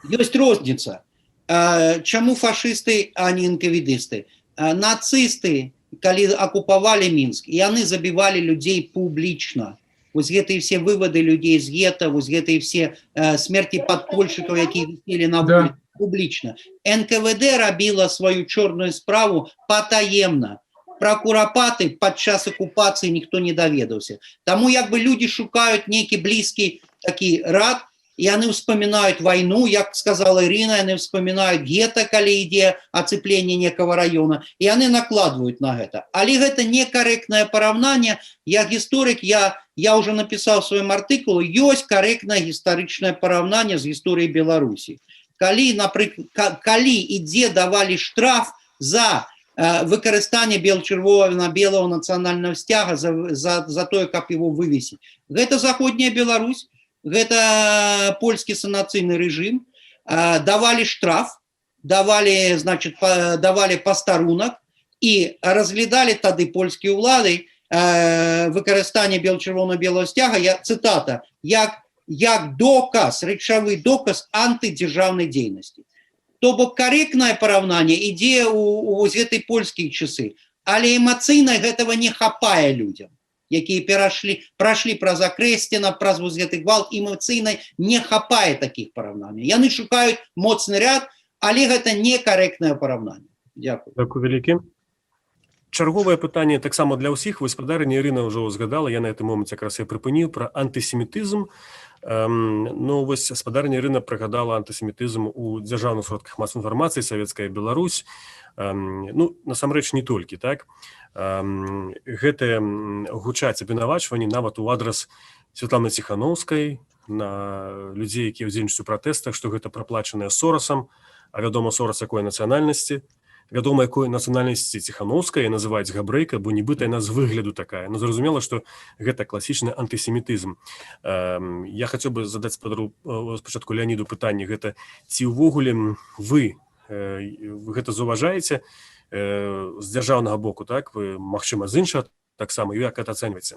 F: есть розница. Чаму фашисты, а не энкавідысты? Нацисты, калі акупавалі Мінск, яны забівалі людзей публічна. Вось гэтыя все выводы людзей з гета, вось гэтыя все смерти падпольшчыкаў, якія віселі на вуліцы, публічна. НКВД рабіла сваю чорную справу патаемна. Про курапаты падчас акупацыі ніхто не даведаўся. Таму як бы людзі шукаюць нейкі блізкі такі рад, и они вспоминают войну, как сказала Ирина, они вспоминают гетто, коли ідзе оцепление некого района, и они накладывают на это. Але это некорректное параўнанне. Я историк, я уже написал в своем артикуле, есть корректное историчное параўнанне с историей Беларуси. Коли, например, коли ідзе давали штраф за выкарыстанне бело-чырвона-белого национального стяга за то, как его вывесить. Это заходняя Беларусь. Гэта польскі санацыйны рэжым, давалі штраф, давалі пастарунак і разглядалі тады польскія ўлады выкарыстанне бел-чырвона-белого сцяга, цытата, як доказ, рэчавы доказ антыдзяржаўнай дзейнасці. То бок карэктнае параўнанне ідзе ў гэтай польскія часы, але эмацыйна гэтага не хапае людзям, якія прайшлі праз Акрэсціна, праз вось гэты гвалт, эмацыйна не хапае такіх параўнанняў. Яны шукаюць моцны ряд, але гэта некарэктнае параўнанне. Дзякую.
A: Дзякуй вялікі. Чарговае пытанне таксама для ўсіх. Вось спадарыня Ірына ўжо згадала, я на гэтым моманце якраз і прыпыніў пра антысемітызм. Ну, вось спадарыня Ірына прыгадала антысемітызм у дзяржаўных сродках масавай інфармацыі, Савецкая Беларусь. Ну, насамрэч не толькі, так? Гэтыя гучаць абвінавачванні нават у адрас Святланы Ціханаўскай, на людзей, якія ўдзельнічаюць у пратэстах, што гэта праплачанае Сорасам, а вядома, Сорас якой нацыянальнасці. Вядома, якой нацыянальнасці Ціханаўская называюць габрэйка, бо нібыта яна з выгляду такая. Ну, зразумела, што гэта класічны антысемітызм. Я хацеў бы задаць спачатку Леаніду пытанне, гэта ці ўвогуле вы гэта заўважаеце з дзяржаўнага боку, так? Вы, магчыма, з іншага таксама, як это ацэньваеце?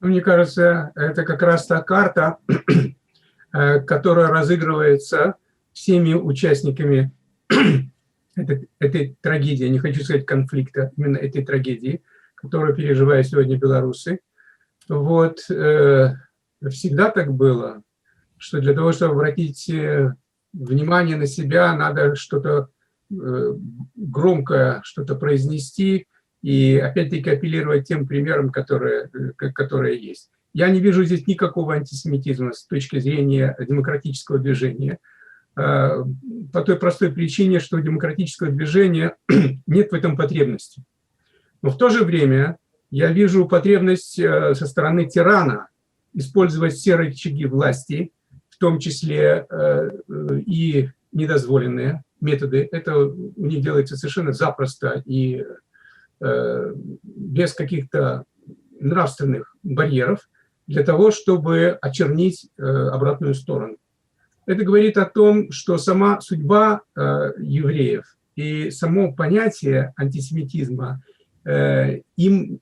B: Мне кажется, это как раз та карта, которая разыгрывается всеми участниками этой трагедии, не хочу сказать конфликта, именно этой трагедии, которую переживают сегодня белорусы. Вот, всегда так было, что для того, чтобы обратить внимание на себя, надо что-то громко что-то произнести и опять-таки апеллировать тем примерам, которые есть. Я не вижу здесь никакого антисемитизма с точки зрения демократического движения, по той простой причине, что у демократического движения нет в этом потребности. Но в то же время я вижу потребность со стороны тирана использовать все рычаги власти, в том числе и недозволенные методы. Это у них делается совершенно запросто и без каких-то нравственных барьеров для того, чтобы очернить обратную сторону. Это говорит о том, что сама судьба евреев и само понятие антисемитизма им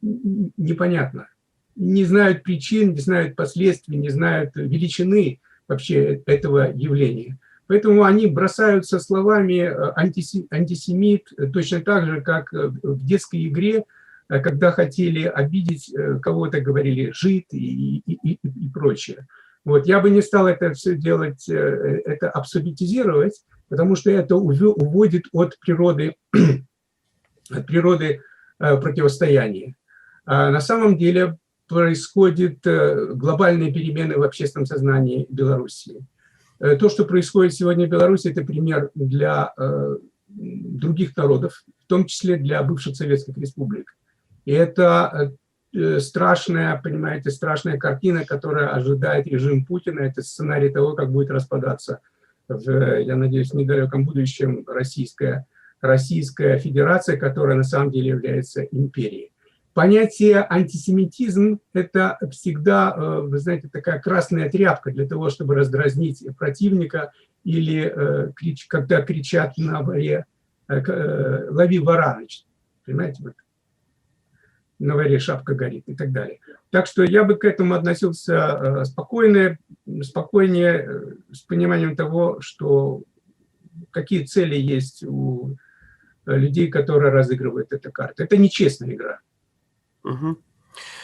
B: непонятно. не знают причин, не знают последствий, не знают величины вообще этого явления. Поэтому они бросаются словами антисемит точно так же, как в детской игре, когда хотели обидеть кого-то, говорили жид и прочее. Вот. Я бы не стал это все делать, это абсолютизировать, потому что это уводит от природы противостояния. А на самом деле происходят глобальные перемены в общественном сознании Белоруссии. То, что происходит сегодня в Беларуси, это пример для других народов, в том числе для бывших советских республик. И это страшная, понимаете, страшная картина, которая ожидает режим Путина. Это сценарий того, как будет распадаться я надеюсь, в недалеком будущем Российская Федерация, которая на самом деле является империей. Понятие антисемитизм – это всегда, вы знаете, такая красная тряпка для того, чтобы раздразнить противника или когда кричат на воре «лови вора», понимаете, вот, на воре шапка горит и так далее. Так что я бы к этому относился спокойнее, с пониманием того, что какие цели есть у людей, которые разыгрывают эту карту. Это нечестная игра.
A: Угу.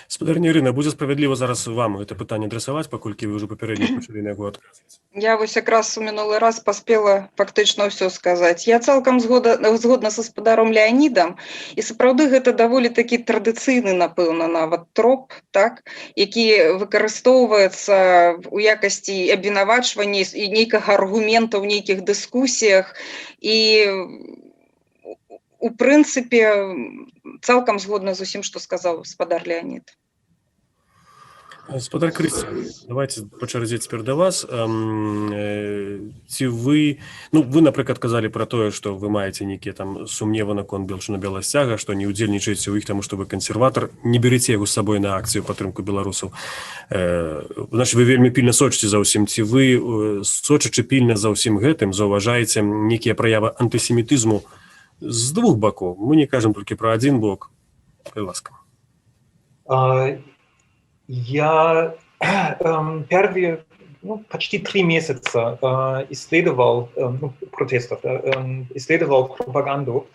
A: Спадарня Ірина, будзе справядліва зараз вам гэта пытанне адрасаваць, паколькі вы ўжо папярэдне пачалі на яго адказваць.
C: Я вось якраз у мінулы раз паспела фактычна ўсё сказаць. Я цалкам згодна са спадаром Леанідам, і сапраўды гэта даволі такі традыцыйны, напэўна, нават троп, так, які выкарыстоўваецца ў якасці абвінавачвання і нейкага аргумента ў нейкіх дыскусіях, і у прынцыпе цалкам згодна з усім, што сказаў спадар Леанід.
A: Спадар Крысціян, давайте па чарзе цяпер да вас. Ці вы, вы, напрыклад, казалі пра тое, што вы маеце нейкія там сумневы наконт Белчына-Белага сцяга, што не ўдзельнічаеце ў іх, таму што вы кансерватар, не берыце яго з сабой на акцыю падтрымку беларусаў. Значыць, вы вельмі пільна сочыце за ўсім. Ці вы, сочачы пільна за ўсім гэтым, заўважаеце нейкія праявы антысемітызму з двух бакоў? Мы не кажам толькі пра адзін бок. Калі ласка.
D: Я первые почти 3 месяца исследовал протестов, исследовал пропаганду,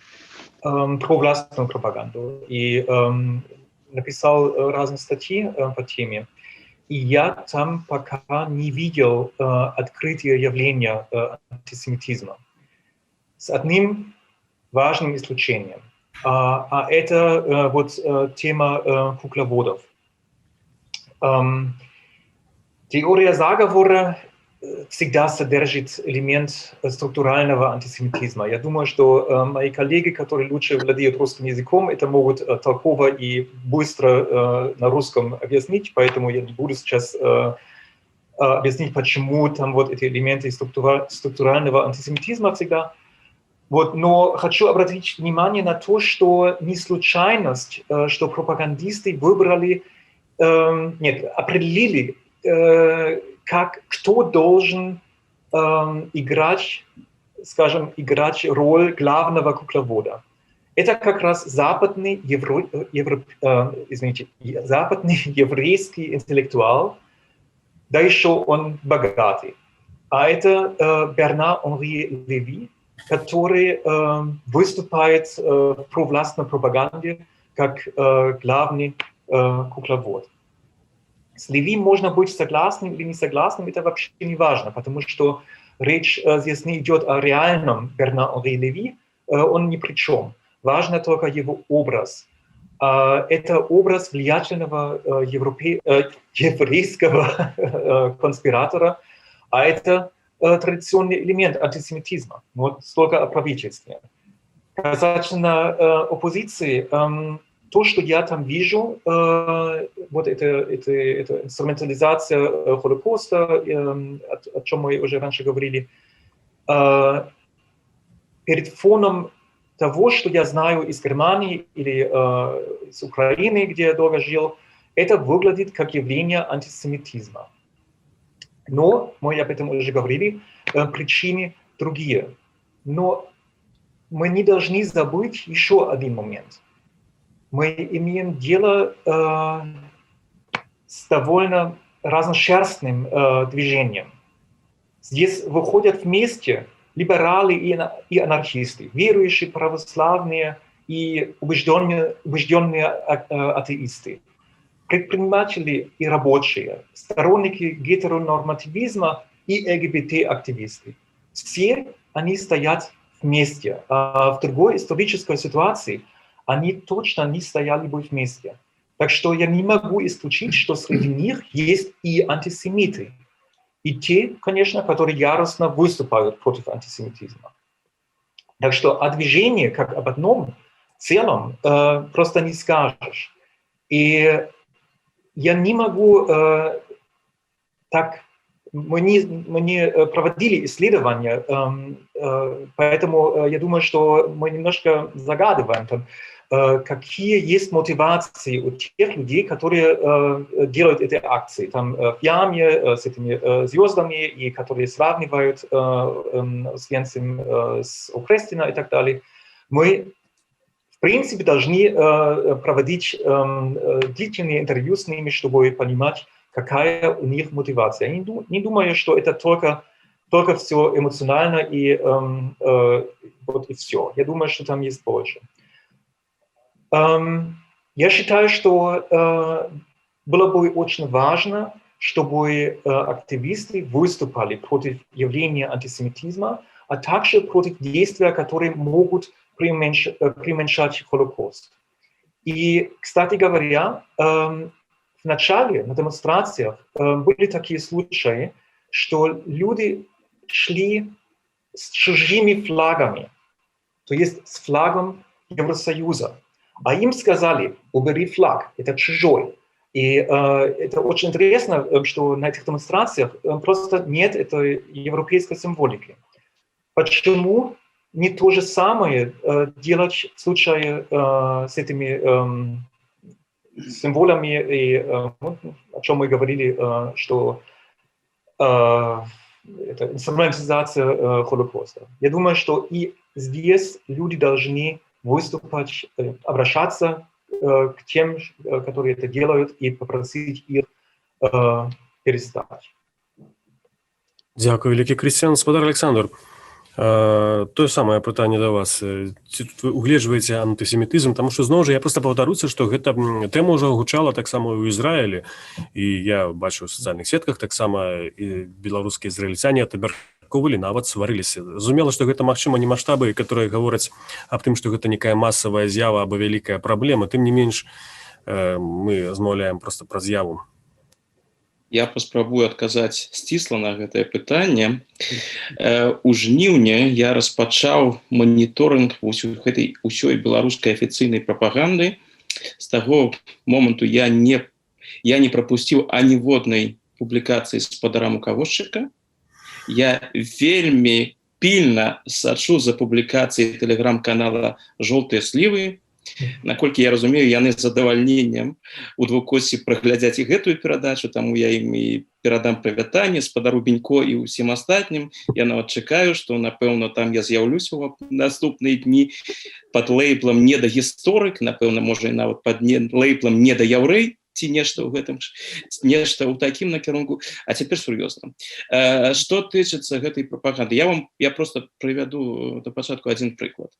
D: провластную пропаганду и написал разные статьи по теме. И я там пока не видел открытия явления антисемитизма. С одним важным исключением. А это вот тема кукловодов. Теория заговора всегда содержит элемент структурального антисемитизма. Я думаю, что мои коллеги, которые лучше владеют русским языком, это могут толково и быстро на русском объяснить, поэтому я не буду сейчас объяснить, почему там вот эти элементы структурального антисемитизма всегда. Вот, но хочу обратить внимание на то, что не случайность, что пропагандисты выбрали, определили, кто должен играть роль главного кукловода. Это как раз западный еврейский интеллектуал, да еще он богатый. А это Бернар-Анри Леви, который выступает в провластной пропаганде как главный кукловод. С Леви можно быть согласным или не согласным, это вообще не важно, потому что речь здесь не идет о реальном Бернар-Анри Леви, он ни при чем. Важно только его образ. Это образ влиятельного еврейского конспиратора, а это традиционный элемент антисемитизма. Вот столько о правительстве. Касательно оппозиции, то, что я там вижу, вот это инструментализация Холокоста, о чем мы уже раньше говорили, перед фоном того, что я знаю из Германии или из Украины, где я долго жил, это выглядит как явление антисемитизма. Но, мы об этом уже говорили, причины другие. Но мы не должны забыть еще один момент. Мы имеем дело с довольно разношерстным движением. Здесь выходят вместе либералы и анархисты, верующие православные и убежденные атеисты, предприниматели и рабочие, сторонники гетеронормативизма и ЛГБТ-активисты. Все они стоят вместе. А в другой исторической ситуации они точно не стояли бы вместе. Так что я не могу исключить, что среди них есть и антисемиты. И те, конечно, которые яростно выступают против антисемитизма. Так что о движении, как об одном целом, просто не скажешь. И я не могу так... Мы не проводили исследования, поэтому я думаю, что мы немножко загадываем, там, какие есть мотивации у тех людей, которые делают эти акции. Там в яме с этими звездами, и которые сравнивают с Венцем, с Окрестина и так далее. Мы, в принципе, должны проводить длительные интервью с ними, чтобы понимать, какая у них мотивация. Я не думаю, что это только все эмоционально и вот и все. Я думаю, что там есть больше. Я считаю, что было бы очень важно, чтобы активисты выступали против явления антисемитизма, а также против действия, которые могут преуменьшать Холокост. И, кстати говоря, в начале на демонстрациях были такие случаи, что люди шли с чужими флагами, то есть с флагом Евросоюза. А им сказали: убери флаг, это чужой. И это очень интересно, что на этих демонстрациях просто нет этой европейской символики. Почему не то же самое делать в случае с этими символами, и, о чем мы говорили, что это инструментализация Холокоста. Я думаю, что и здесь люди должны выступать, обращаться к тем, которые это делают, и попросить их перестать.
A: Дякую, великий Крістіан. Господар Олександр, тое самае пытанне да вас. Ці тут вы угледжваеце антысемітызм, таму што зноў жа я проста паўтаруся, што гэта тэма ўжо гучала таксама ў Ізраілі, і я бачу ў сацыяльных сетках таксама і беларускія ізраільцяне абмяркоўвалі, нават сварыліся. Зразумела, што гэта, магчыма, не маштабы, которые гавораць аб тым, што гэта некая масавая з'ява або вялікая праблема. Тым не менш, мы размаўляем проста пра з'яву.
E: Я паспрабую адказаць сцісла на гэтае пытанне. У жніўні я распачаў маніторынг ўсёй беларускай афіцыйнай прапаганды. З таго моманту я не прапусціў аніводнай публікацыі спадара мукавозчыка. Я вельмі пільна сачу за публікацыяй тэлеграм-канала «Жолтыя слівы». Наколькі я разумею, яны з задавальненнем у двукосці праглядзяць і гэтую перадачу, таму я ім і перадам прывітанне спадару Бенько і ўсім астатнім. Я нават чакаю, што, напэўна, там я з'яўлюся ў наступныя дні пад лейблам «Недагісторык», напэўна, можа, і нават пад лейблам «Недаяўрэй», ці нешта ў гэтым, нешта ў такім накірунку. А цяпер сур'ёзна. Што тычыцца гэтай прапаганды? Я проста прывяду да пачатку адзін прыклад.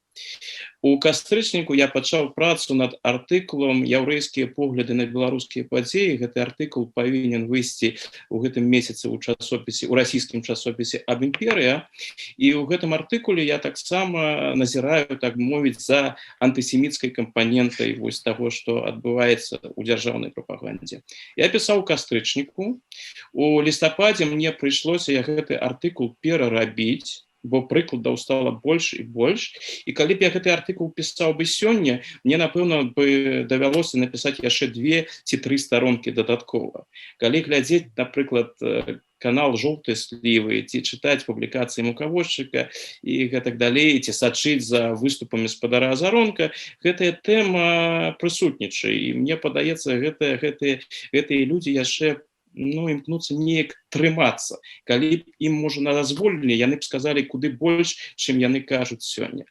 E: У кастрычніку я пачаў працу над артыкулам «Яўрэйскія погляды на беларускія падзеі». Гэты артыкул павінен выйсці ў гэтым месяцы ў расійскім часопісе «Аб імперыя». І ў гэтым артыкуле я таксама назіраю, так мовіць, за антысеміцкай кампанентай вось таго, што адбываецца ў дзяржаўнай прапагандзе. Я пісаў у кастрычніку. У лістападзе мне прыйшлося гэты артыкул перарабіць, бо прыкладаў стала больш і больш. І калі б я гэты артыкул пісаў бы сёння, мне, напэўна, бы давялося напісаць яшчэ 2 ці 3 старонкі дадаткова. Калі глядзець, напрыклад, канал «Жолтыя слівы», ці чытаць публікацыі мукавозчыка і гэтак далей, ці сачыць за выступамі спадара Азаронка, гэтая тэма прысутнічае. І мне падаецца, гэтыя людзі яшчэ імкнуцца неяк трымацца. Калі б ім можа дазволілі, яны б сказалі куды больш, чым яны кажуць сёння.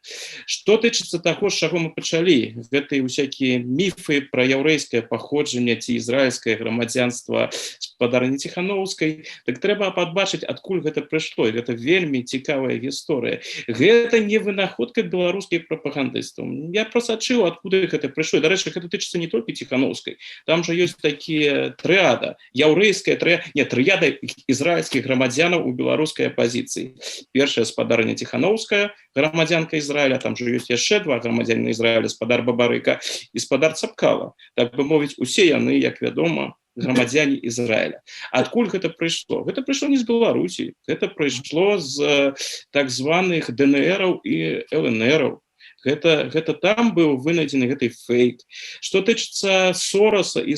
E: Што тычыцца таго, з чаго мы пачалі, гэтыя усякія міфы пра яўрэйскае паходжанне ці ізраільскае грамадзянства спадарні Ціханаўскай, так трэба падбачыць, адкуль гэта прыйшло. Гэта вельмі цікавая гісторыя. Гэта не вынаходка беларускіх прапагандыстаў. Я прасачыў, адкуды гэта прыйшло. Дарэчы, гэта тычыцца не толькі Ціханаўскай. Там жа ёсць такія трыяда, яўрэйская трыяда ізраільскіх грамадзянаў у беларускай апазіцыі. Першая спадарня Ціханаўская, грамадзянка Ізраіля, там жа ёсць яшчэ два грамадзяніна Ізраіля, спадар Бабарыка і спадар Цапкала. Так бы мовіць, усе яны, як вядома, грамадзяне Ізраіля. Адкуль гэта прыйшло? Гэта прыйшло не з Беларусі, гэта прыйшло з так званых ДНРаў і ЛНРаў. Гэта там быў вынайдзены гэты фейк. Што тычыцца Сороса і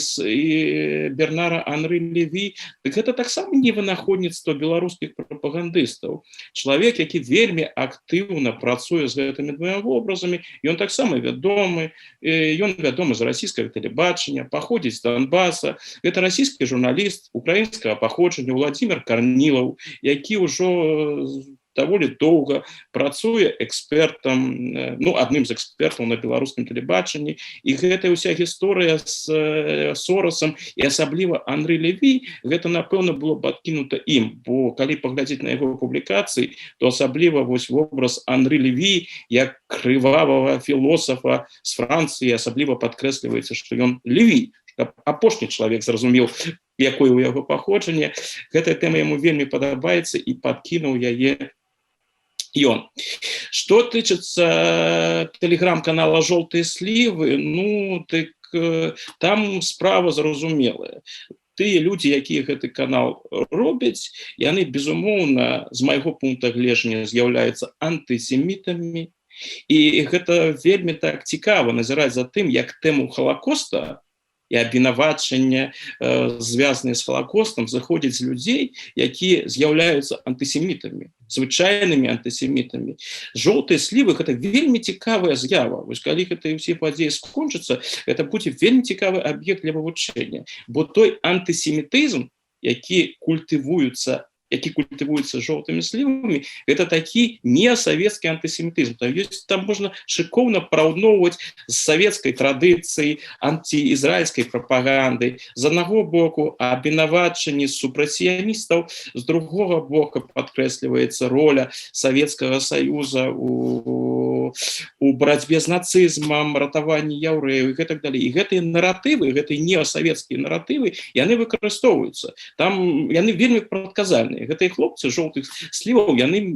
E: Бернара Анры Леві, так гэта таксама не вынаходніцтва беларускіх прапагандыстаў. Чалавек, які вельмі актыўна працуе з гэтымі двума вобразамі, ён таксама вядомы, ён вядомы з расійскага тэлебачання, паходзіць з Донбаса. Гэта расійскі журналіст украінскага паходжання Владзімір Карнілаў, які ўжо даволі доўга працуе экспертам, адным з экспертаў на беларускім тэлебачанні, і гэтая ўся гісторыя з Сорасам і асабліва Анры Леві, гэта, напэўна, было б адкінута ім, бо калі паглядзець на яго публікацыі, то асабліва вось вобраз Анры Леві як крывавага філосафа з Францыі асабліва падкрэсліваецца, што ён Леві, апошні чалавек зразумеў, якое ў яго паходжанне. Гэтая тэма яму вельмі падабаецца і падкінуў яе ён. Што тычыцца тэлеграм-канала «Жолтыя слівы», так там справа зразумелая. Тыя людзі, якія гэты канал робяць, яны, безумоўна, з майго пункта гледжання з'яўляюцца антысемітамі. І гэта вельмі так цікава назіраць за тым, як тэму Халакоста і абвінавачання, звязаныя з Халакостам, заходзяць з людзей, якія з'яўляюцца антысемітамі, звычайнымі антысемітамі. Жоўтыя слівы – гэта вельмі цікавая з'ява. Вось калі гэтыя ўсе падзеі скончацца, гэта будзе вельмі цікавы аб'ект для вывучэння. Бо той антысемітызм, які культывуецца жоўтымі слівамі, гэта такі неасавецкі антысемітызм. Там можна шыкоўна параўноўваць з савецкай традыцыяй, антиізраільскай прапаганды. З аднаго боку абвінавачанні супрацыяністаў, з другога боку падкрэсліваецца роля Савецкага Саюза у барацьбе з нацызмам, ратаванні яўрэяў і гэтак далей. І гэтыя наратывы, гэтыя неасавецкія наратывы, яны выкарыстоўваюцца. Там яны вельмі прадказальныя. Гэтыя хлопцы жоўтых сліваў, яны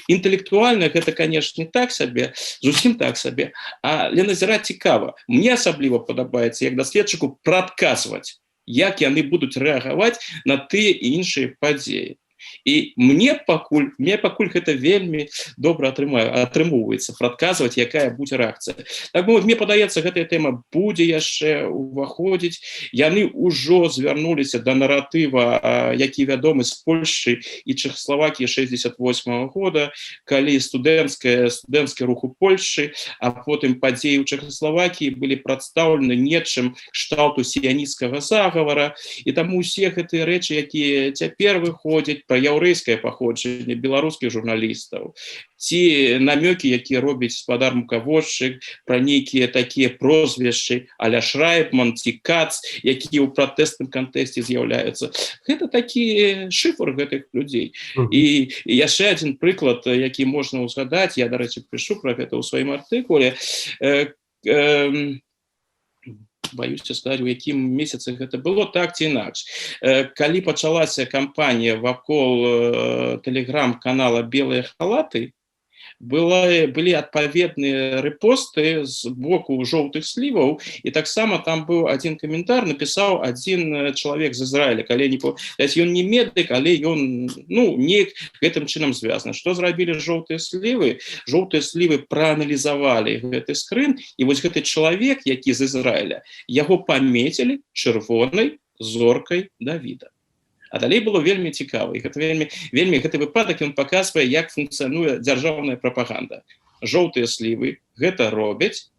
E: інтэлектуальна, гэта, канешне, так сабе, зусім так сабе, але назіраць цікава. Мне асабліва падабаецца, як даследчыку, прадказваць, як яны будуць рэагаваць на тыя і іншыя падзеі. І мне пакуль гэта вельмі добра атрымоўваецца, прадказваць, якая будзе рэакцыя. Так бы, мне падаецца, гэтая тэма будзе яшчэ уваходзіць. Яны ўжо звярнуліся да наратыва, які вядомы з Польшчы і Чэхаславакіі 68-го года, калі студэнцкі рух у Польшчы, а потым падзеі ў Чэхаславакіі былі прадстаўлены нечым кшталту сіянісцкага загавара, і таму усе гэтыя рэчы, якія цяпер выходзяць пра яўрэйскае паходжанне беларускіх журналістаў, ці намёкі, якія робіць спадар Мукаводчык пра нейкія такія прозвішчы а-ля Шрайбман ці Кац, якія ў пратэстным кантэксце з'яўляюцца. Гэта такі шыфр гэтых людзей. І яшчэ адзін прыклад, які можна ўзгадаць, я, дарэчы, пішу пра гэта ў сваім артыкуле, баюся сказаць, у якім месяцы гэта было, так ці інакш. Калі пачалася кампанія вакол тэлеграм-канала «Белыя халаты», былі адпаведныя рэпосты з боку жоўтых сліваў, і таксама там быў адзін каментар, напісаў адзін чалавек з Ізраіля, ён не медык, але ён неяк гэтым чынам звязаны. Што зрабілі жоўтыя слівы? Жоўтыя слівы прааналізавалі гэты скрын, і вось гэты чалавек, які з Ізраіля, яго памецілі чырвонай зоркай Давіда. А далей было вельмі цікава. І вельмі гэты выпадак ён паказвае, як функцыянуе дзяржаўная прапаганда. Жоўтыя слівы гэта робяць,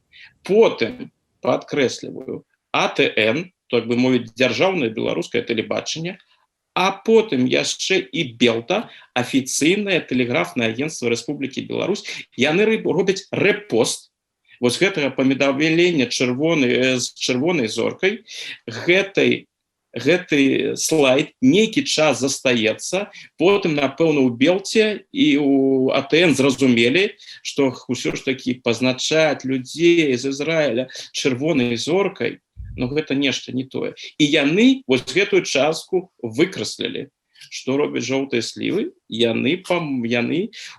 E: потым падкрэсліваю АТН, так бы мовіць, дзяржаўнае беларускае тэлебачанне, а потым яшчэ і Белта, афіцыйнае тэлеграфнае агенцтва Рэспублікі Беларусь, яны робяць рэпост вось гэтага паведамлення з чырвонай зоркай, гэты слайд нейкі час застаецца, потым, напэўна, у Белце і у АТН зразумелі, што ўсё ж такі пазначаць людзей з Ізраіля чырвонай зоркай, но гэта нешта не тое. І яны вось гэтую частку выкраслілі. Што робяць жоўтыя слівы? Яны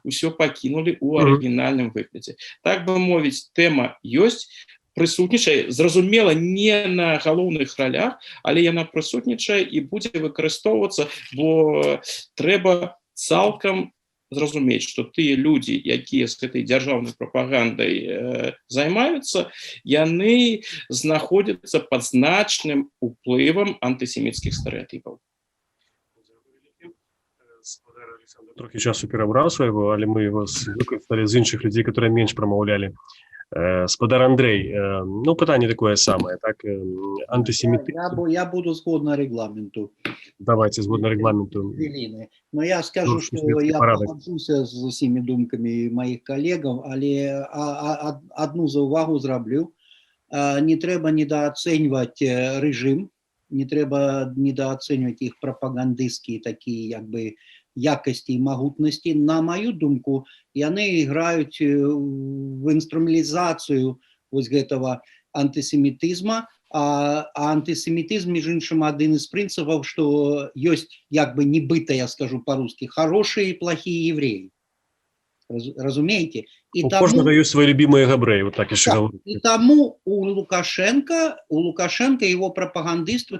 E: ўсё пакінулі ў арыгінальным выглядзе. Так бы мовіць, тэма ёсць, прысутнічае, зразумела, не на галоўных ролях, але яна прысутнічае і будзе выкарыстоўвацца, бо трэба цалкам зразумець, што тыя людзі, якія з гэтай дзяржаўнай прапагандай займаюцца, яны знаходзяцца пад значным уплывам антысеміцкіх стэрэатыпаў.
A: Трохі часу перабраў свайго, але мы его выкарысталі з іншых людзей, которые менш прамаўлялі. Спадар Андрей, ну, пытанне такое самае, так, антисемитизм.
F: Я буду згодна регламенту.
A: Давайте, згодна регламенту.
F: Но я скажу, что я погоджуся з усімі думкамі моих коллегов, але одну заувагу зраблю. Не трэба недооценивать режим, не трэба недооценивать их пропагандистские такие, як бы, якости и могутности. На мою думку, яны играют в инструментализацию вот этого антисемитизма, а антисемитизм, между іншим, один из принципов, что есть, як бы нібыта, я скажу по-русски, хорошие и плохие евреи. Разумеете?
A: И у кожного есть свои любимые габреи, вот так еще говорю.
F: И тому у Лукашенко его пропагандисты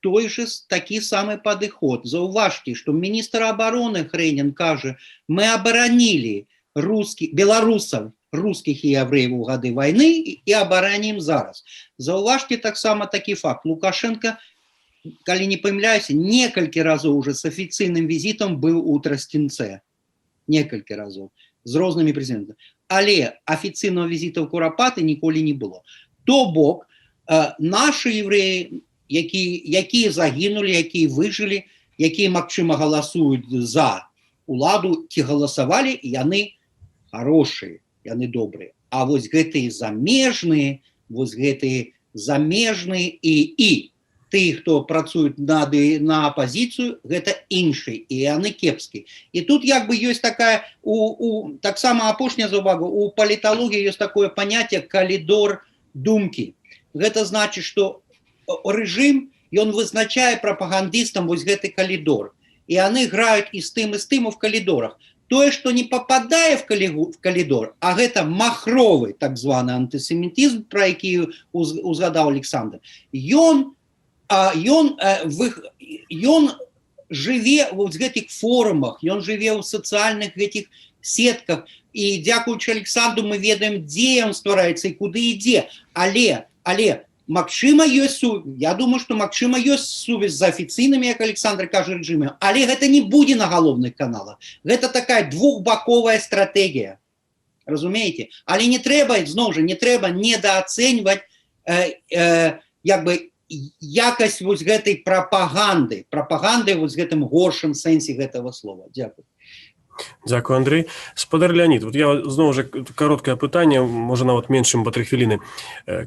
F: той же такі самый падыход. Заўважьте, что министр обороны Хренин каже, мы оборонили белорусов, русских и евреев у годы войны и обороним зараз. Заўважьте таксама такі факт. Лукашенко, калі не помиляюсь, некалькі разоў уже с официальным визитом был у Тростенце. Некалькі разоў. З рознымі прэзідэнтамі. Але официального визита в Куропаты ніколі не было. То бок, наши евреи, якія загінулі, якія выжылі, якія, магчыма, галасуюць за уладу, ці галасавалі, яны хорошыя, яны добрыя. А вось гэтыя замежныя і тыя, хто працуюць на апазіцыю, гэта іншыя, і яны кепскія. І тут як бы ёсць такая, таксама апошняя заўвага, у паліталогіі ёсць такое паняцце калідор думкі. Гэта значыць, што режим, ён вызначае прапагандыстам вось гэты калідор. І яны граюць і з тым в калідорах. Тое, што не попадае в калідор, а гэта махровы так званы антысемітызм, про які узгадаў Александр, ён жыве в гэтых форумах, ён жыве ў сацыяльных гэтых сетках, і дзякуючы Александру мы ведаем, дзе ён ствараецца і куды ідзе. Але магчыма ёсць, я думаю, што магчыма ёсць сувязь з афіцыйнымі, як Александр кажа, рэжымамі, але гэта не будзе на галоўных каналах. Гэта такая двухбаковая стратегія. Разумееце? Але не трэба, зноў жа, не трэба недооценьваць як бы якасць вось гэтай прапаганды вось гэтым горшым сэнсе гэтага слова. Дзякуй.
A: Дзякуй, Андрей. Спадар Леонид, вот я зноў жа кароткае пытанне, можа нават меншым па 3 хвіліны.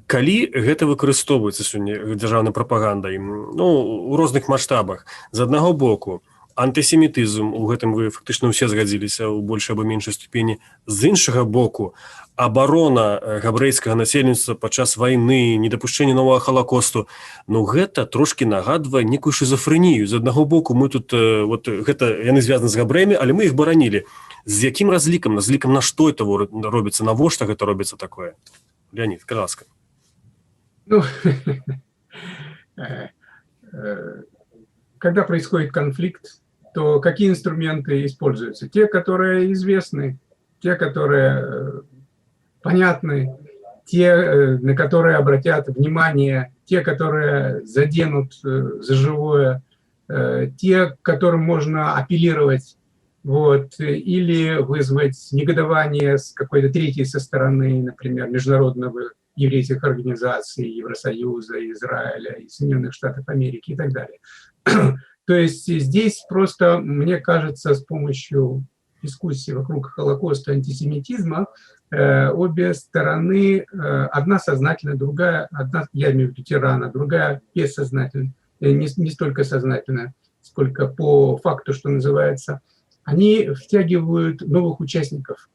A: Калі гэта выкарыстоўваецца сёння дзяржаўнай прапагандай, ну, у розных маштабах, з аднаго боку, антысемітызм, у гэтым вы фактычна ўсе згадзіліся ў большай або меншай ступені, з іншага боку, абарона габрэйскага насельніцтва падчас вайны, недапушчэнне новага халакосту, ну гэта трошкі нагадвае некую шизофрэнію. З аднаго боку мы тут, вот гэта яны звязаны з габрэямі, але мы іх баранілі. З якім разлікам, на што это робіцца, навошта гэта робіцца такое? Леонид, ласка.
B: Ну, когда происходит конфликт, то какие инструменты используются? Те, которые известны, те, которые понятны, те, на которые обратят внимание, те, которые заденут за живое, те, к которым можно апеллировать, вот, или вызвать негодование с какой-то третьей со стороны, например, международного еврейских организаций, Евросоюза, Израиля, и Соединенных Штатов Америки и так далее. То есть здесь просто, мне кажется, с помощью дискуссии вокруг Холокоста и антисемитизма обе стороны, одна сознательная, другая, одна, я имею в виду тирана, другая бессознательная, не столько сознательная, сколько по факту, что называется, они втягивают новых участников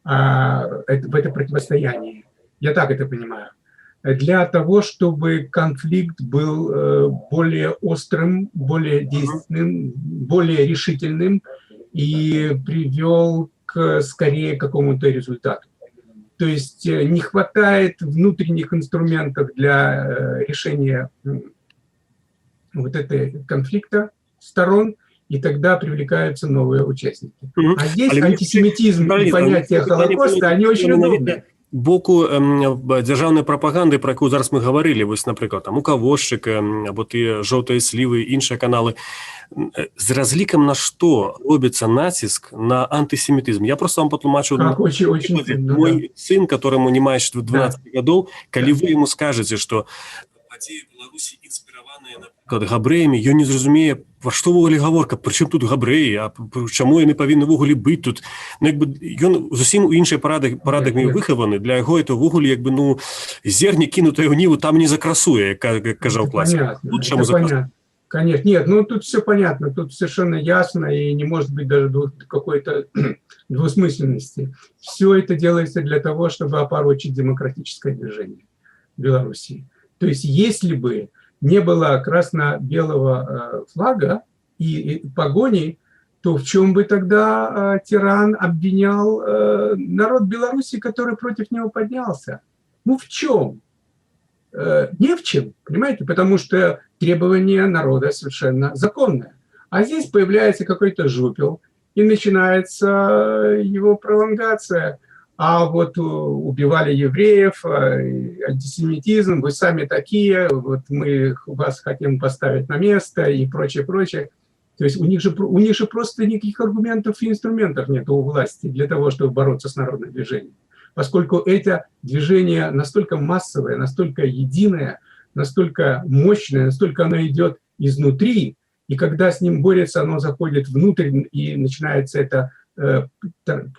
B: в это противостояние. Я так это понимаю. Для того, чтобы конфликт был более острым, более действенным, более решительным и привел скорее к какому-то результату. То есть не хватает внутренних инструментов для решения вот этого конфликта сторон, и тогда привлекаются новые участники. А здесь антисемитизм и понятие Холокоста, они очень удобны.
A: Боку дзяржаўнай прапаганды, про якую зараз мы говорили, вось, напрыклад, там указчык, або тыя жоўтыя слівы, іншыя каналы, з разлікам на што робіцца націск на антысемітызм. Я просто вам патлумачу. Мой сын, которому не мае 12 гадоў, калі вы ему скажете, что падзеі Беларусі інспіраваныя, напрыклад, габрэямі, ён не зразумее, пра што ўвогуле гаворка, прычым тут габрэі, а чаму яны павінны ўвогуле быць тут. Ну, як бы, ён зусім у іншай парадыгме выхаваны, для яго это ўвогуле, як бы, ну, зерне кінутае ў ніву там не закрасуе, як кажаў класік.
B: Конечно, нет, ну тут все понятно, тут совершенно ясно и не может быть даже какой-то двусмысленности. Все это делается для того, чтобы опорочить демократическое движение в Беларуси. То есть если бы не было красно-белого флага и погони, то в чем бы тогда тиран обвинял народ Беларуси, который против него поднялся? Ну в чем? Не в чем, понимаете? Потому что требование народа совершенно законное. А здесь появляется какой-то жупел, и начинается его пролонгация. А вот убивали евреев, антисемитизм, вы сами такие, вот мы вас хотим поставить на место и прочее, прочее. То есть у них же просто никаких аргументов и инструментов нет у власти для того, чтобы бороться с народным движением. Поскольку это движение настолько массовое, настолько единое, настолько мощное, настолько оно идет изнутри, и когда с ним борется, оно заходит внутрь, и начинается это,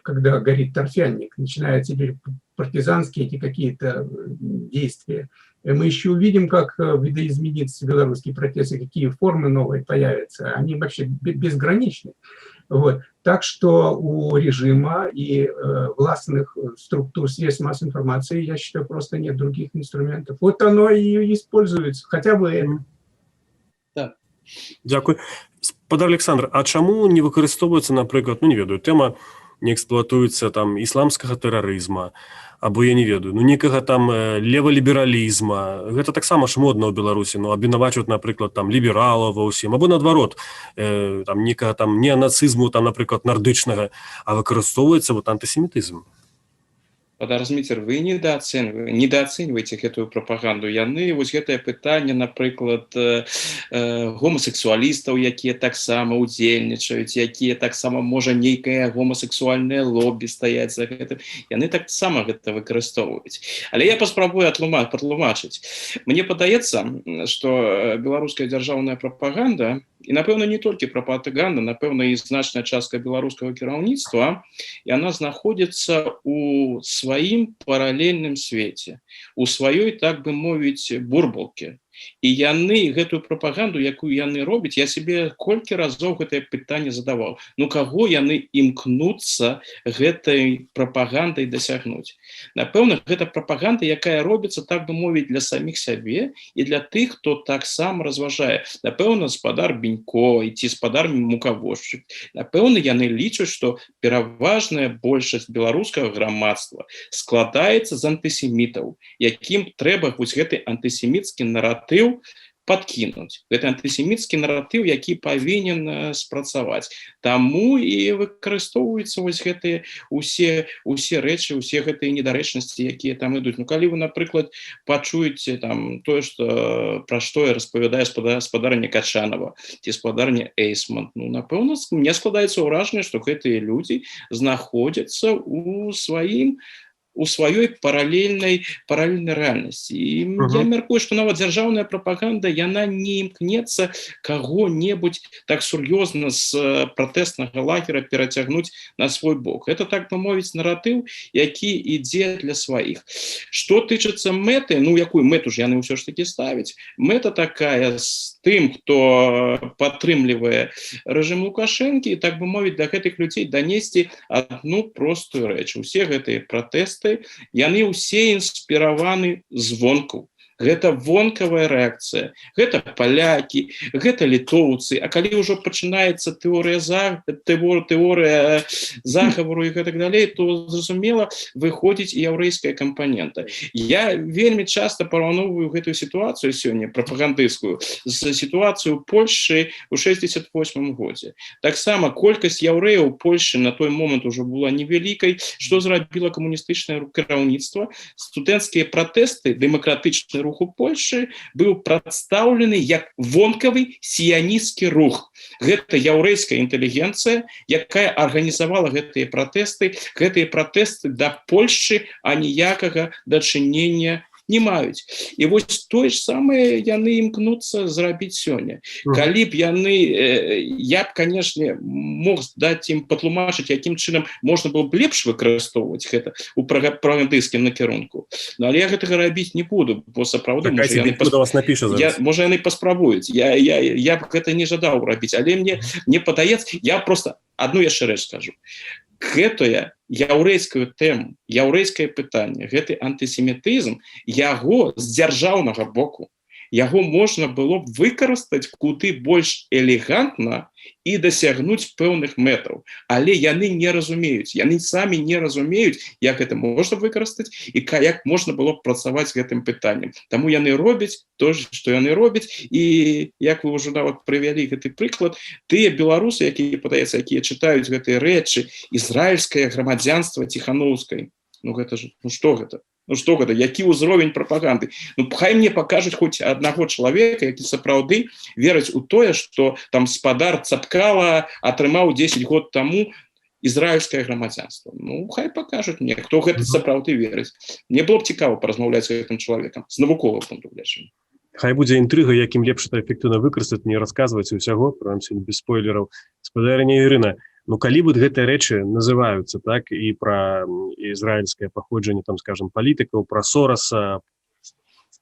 B: когда горит торфяник, начинаются теперь партизанские эти какие-то действия. Мы еще увидим, как видоизменится белорусский протест, и какие формы новые появятся. Они вообще безграничны. Вот. Так что у режима и властных структур средств массовой информации, я считаю, просто нет других инструментов. Вот оно и используется, хотя бы это.
F: Да.
A: Дякую. Спадар Александр, а чаму не выкарыстоўваецца, напрыклад, ну не ведаю, тэма не эксплуатуецца там ісламскага тэрарызма, або я не ведаю, ну некага там левалібералізма. Гэта таксама ж модна ў Беларусі, ну абвінавачваюць, напрыклад, там лібералаў ва ўсім, або наадварот, там некага там неанацызму, там, напрыклад, нардычнага, а выкарыстоўваецца вот антысемітызм.
E: Разміцер, вы недооцениваете гэтую прапаганду. Яны вось гэтае пытанне, напрыклад, гомасексуалістаў, якія таксама удзельнічаюць, якія таксама можа нейкае гомасексуальнае лобі стаяць за гэтым. Яны таксама гэта выкарыстоўваюць. Але я паспрабую патлумачыць. Мне падаецца, што беларуская дзяржаўная прапаганда, і, напэўна, не толькі прапаганда, напэўна, і значная частка беларускага кіраўніцтва, яна знаходзіцца у сваім паралельным свеце, у сваёй, так бы мовіць, бурбалке. І яны гэтую прапаганду, якую яны робяць, я себе колькі разоў гэтае пытанне задаваў. Ну, каго яны імкнуцца гэтай прапагандай дасягнуць? Напэўна, гэта прапаганда, якая робіцца, так бы мовіць, для саміх сябе і для тых, хто таксама разважае. Напэўна, спадар Бенько ці спадар Мукавошчык. Напэўна, яны лічаць, што пераважная большасць беларускага грамадства складаецца з антысемітаў, якім трэба вось гэты антысеміцкі наратыў падкінуць. Гэта антысеміцкі наратыў, які павінен спрацаваць. Таму і выкарыстоўваюцца вось гэтыя усе рэчы, усе гэтыя недарэчнасці, якія там ідуць. Ну, калі вы, напрыклад, пачуеце там тое, пра што распавядае спадарня Качанова ці спадарня Эйсман, ну, напэўна, мне складаецца ўражанне, што гэтыя людзі знаходзяцца ў сваім у сваёй паралельнай рэальнасці. І я мяркую, што нават дзяржаўная прапаганда яна не імкнецца каго-небудзь так сур'ёзна з пратэснага лагера перацягнуць на свой бок. Это, так бы мовіць, наратыў, які ідзе для сваіх. Што тычыцца мэты, ну якую мэту ж яны ўсё ж такі ставяць? Мэта такая з тым, хто падтрымлівае рэжым Лукашэнкі, і, так бы мовіць, да гэтых людзей данесці адну простую рэч. Усе гэтыя пратэсты, яны ўсе інспіраваны звонку. Гэта вонкавая рэакцыя. Гэта палякі, гэта літоўцы. А калі ўжо пачынаецца тэорыя захавару і гэтак далей, то, зразумела, выходзіць і яўрэйская кампанента. Я вельмі часта параўноўваю гэтую сітуацыю сёння, прапагандысцкую, з сітуацыю Польшчы ў 1968 годзе. Таксама колькасць яўрэяў у Польшчы на той момант ужо была невялікай. Што зрабіла камуністычнае кіраўніцтва? Студэнцкія пратэсты, дэмакратычны рух у Польшчы быў прадстаўлены як вонкавы сіянісцкі рух. Гэта яўрэйская інтэлігенцыя, якая арганізавала гэтыя пратэсты да Польшчы аніякага дачынення не маюць. І вось тое ж самае яны імкнуцца зрабіць сёння. Калі б яны, я б, канешне, мог даць ім патлумачыць, якім чынам можна было б лепш выкарыстоўваць гэта ў прапагандысцкім накірунку. Но але я гэтага рабіць не буду, бо сапраўды можа яны паспрабуюць. Я б гэта не жадаў рабіць, але мне падаецца, я проста адну яшчэ рэч скажу. Гэтая яўрэйскую тэму, яўрэйскае пытанне, гэты антысемітызм, яго з дзяржаўнага боку, яго можна было б выкарыстаць куды больш элегантна і дасягнуць пэўных мэтаў. Але яны не разумеюць, яны самі не разумеюць, як гэта можна выкарыстаць і як можна было б працаваць з гэтым пытаннем. Таму яны робяць то, што яны робяць, і як вы ўжо нават прывялі гэты прыклад, тыя беларусы, якія, падаецца, якія чытаюць гэтыя рэчы, ізраільскае грамадзянства Ціханаўскай, ну гэта ж, ну што гэта? Ну што гэта, які ўзровень прапаганды? Ну хай мне пакажуць хоць аднаго чалавека, які сапраўды верыць у тое, што там спадар Цапкала атрымаў 10 год таму ізраільскае грамадзянства. Ну хай пакажуць мне, хто гэта сапраўды верыць. Мне было б цікава паразмаўляць з гэтым чалавекам з навуковага пункту гледжання.
A: Хай будзе інтрыга, якім лепш это эфектыўна выкарыстаць, не расказваць усяго, прынамсі без спойлераў. Спадарня Ірына, ну калі вот гэтыя рэчы называюцца, так, і пра ізраільскае паходжанне, там, скажем, палітыкаў, пра Сораса,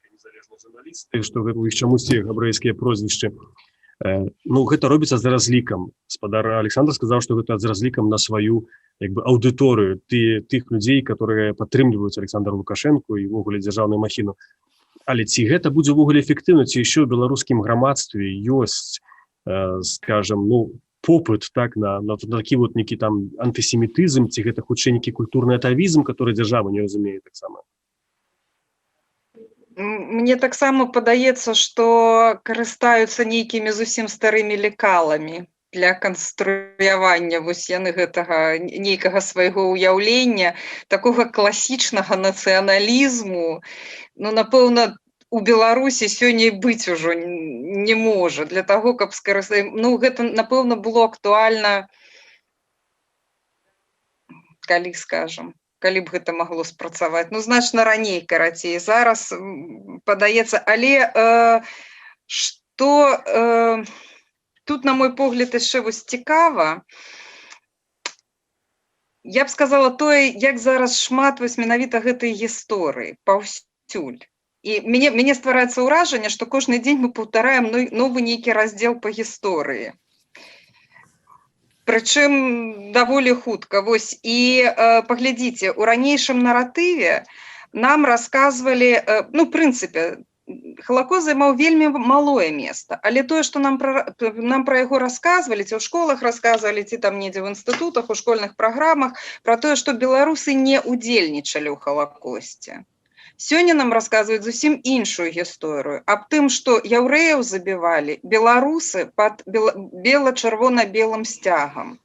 A: незалежныя журналісты, што у іх чамусьці габрэйскія прозвішчы, ну гэта робіцца з разлікам. Спадар Александр сказаў, што гэта з разлікам на сваю як бы аўдыторыю тых людзей, которые падтрымліваюць Александра Лукашэнку і ўвогуле дзяржаўную махіну. Але ці гэта будзе ўвогуле эфектыўна, ці яшчэ ў беларускім грамадстве ёсць, скажем, ну, попыт, так, на такі вот некі там антысемітызм, ці гэта хутчэй некі культурны атавізм, который дзяржава не разумее таксама?
C: Мне таксама падаецца, што карыстаюцца нейкімі зусім старымі лекаламі для канструявання вось яны гэтага нейкага свайго ўяўлення, такога класічнага нацыяналізму. Ну, напэўна, у Беларусі сёння быць ужо не можа. Для таго, каб скарыстаць... Ну, гэта, напэўна, было актуальна, калі, скажам, калі б гэта магло спрацаваць. Ну, значна раней, карацей. Зараз, падаецца, але што тут, на мой погляд, яшчэ вось цікава, я б сказала тое, як зараз шмат вось менавіта гэтай гісторыі паўсюль. І мяне ствараецца ўражанне, што кожны дзень мы паўтараем новы нейкі раздзел па гісторыі. Прычым даволі хутка. Вось, і паглядзіце, у ранейшым наратыве нам расказвалі, ну, в прынцыпе, Халакост займаў вельмі малое месца, але тое, што нам пра яго расказвалі, ці ў школах расказвалі, ці там недзе в інстытутах, у школьных праграмах, пра тое, што беларусы не удзельнічалі ў Халакосце. Сёння нам расказваюць зусім іншую гісторыю аб тым, што яўрэяў забівалі беларусы пад бела-чырвона-белым сцягам.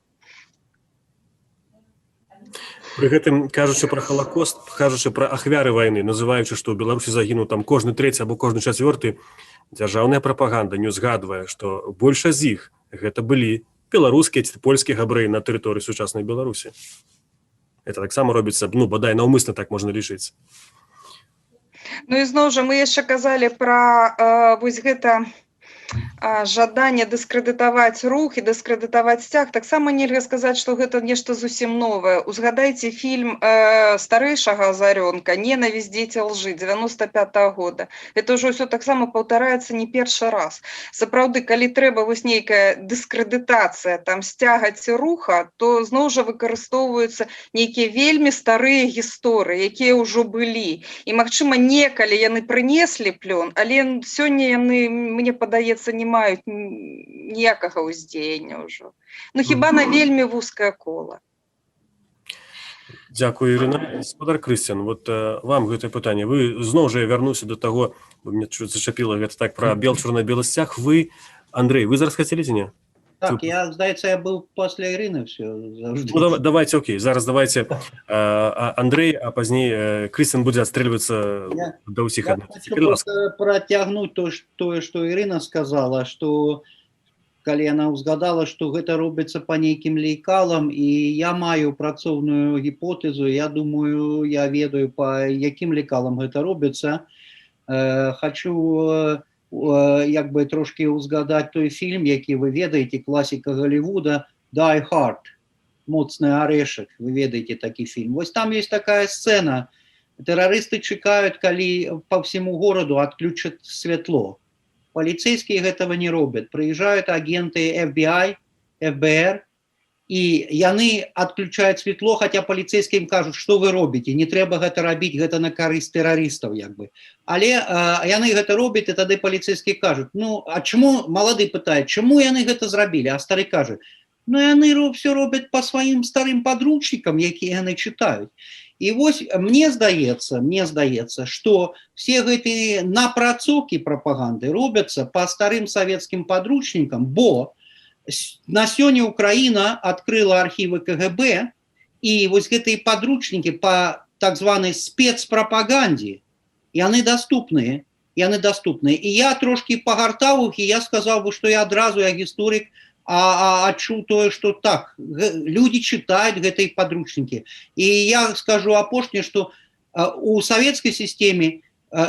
A: Пры гэтым, кажучы пра Халакост, кажучы пра ахвяры вайны, называючы, што ў Беларусі загінуў там кожны трэці або кожны чацвёрты, дзяржаўная прапаганда не ўзгадвае, што большасць з іх гэта былі беларускія ці польскія габрэі на тэрыторыі сучаснай Беларусі. это таксама робіцца, ну, бадай наўмысна так можна лічыць.
C: Ну і зноў жа мы яшчэ казалі пра вось гэта жаданне дыскрэдытаваць рух і дыскрэдытаваць сцяг. Таксама нельга сказаць, што гэта нешта зусім новае. Узгадайце фільм старэйшага Азарёнка «Ненавість, дзеці лжы» 95-го года. Это ўжо ўсё таксама паўтараецца не першы раз. Сапраўды, калі трэба вось нейкая дыскрэдытацыя там сцяга ці руха, то зноў жа выкарыстоўваюцца нейкія вельмі старыя гісторыі, якія ўжо былі. І, магчыма, некалі яны прынеслі плён, але сёння яны, мне падаецца, не маюць ніякага ўздзеяння ўжо. Ну, хіба на вельмі вузкае кола.
A: Дзякую, Ірына. Гаспадар Крысціян, вот вам гэтае пытанне. Вы зноў жа вярнуся до таго, бо мне зачапіла гэта так пра чорна-белы сцяг. Вы, Андрей, вы зараз хацелі ці не?
F: Так, здаецца, я быў пасля Ірыны все завжды.
A: Ну, давайте, окей, зараз давайте Андрей, а пазней Крысціян будзе адстрэльвацца да ўсіх адных.
F: Я хочу просто працягнуць тое, што Ірына сказала, што калі яна ўзгадала, што гэта робіцца па нейкім лекалам, і я маю працоўную гіпотэзу, я думаю, я ведаю, па якім лекалам гэта робіцца. Хочу як бы трошки узгадаць той фільм, які вы ведаеце, класіка Голливуда «Die Hard», «Моцны арэшак», вы ведаеце такі фільм. Вось там есть такая сцена, тэрарысты чакаюць, калі по всему городу отключат святло. Полицейские этого не робят. Приезжают агенты FBI, ФБР, и яны отключают светло, хотя полицейские им кажут, что вы робите, не трэба гэта рабіць, гэта на карысць тэрарыстаў, як бы. Але яны гэта робят, и тады полицейские кажут, ну, а чему, малады пытает, чему яны гэта зрабілі, а стары кажет, ну, яны все робят по своим старым подручникам, якія яны читают. И вот мне здаецца, что все гэтыя напрацоўкі прапаганды робятся по старым советским подручникам, бо на сёння Украина открыла архивы КГБ, и вот гэтые подручники по так званой спецпропаганде, яны доступны. И я трошки пагартаў их, и я сказал бы, что я адразу, я гісторик, адчуў тое, что так, люди читают гэтые подручники. И я скажу апошняе, что у советской системе,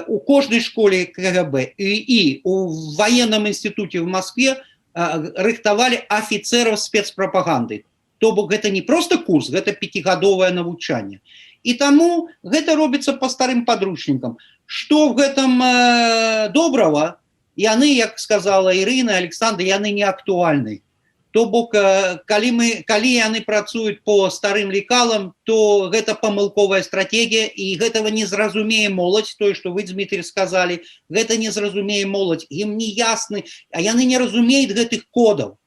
F: у каждой школе КГБ и у военном институте в Москве рыхтавалі офицеров спецпропаганды. То бок гэта не просто курс, гэта 5гадовае навучанне. И таму гэта робіцца по старым подручникам. Что в гэтым доброго, яны, як сказала Ірына, Александр, яны не актуальны. То бок, калі яны працуюць по старым лекалам, то гэта памылковая стратегія, і гэтага не зразумее моладзь, тое, што вы, Дмітрий, сказали, гэта не зразумее моладзь, ім не ясны, а яны не разумеюць гэтых кодаў.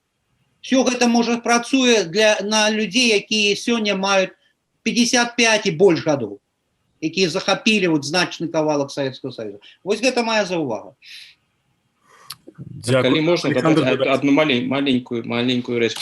F: Все гэта, можа, працуе на людзей, якія сёння маюць 55 і больш гадоў, якія захапілі значны кавалак Советского Союза. Вось гэта моя заўвага.
E: Калі можна дадаць одну маленькую рэч.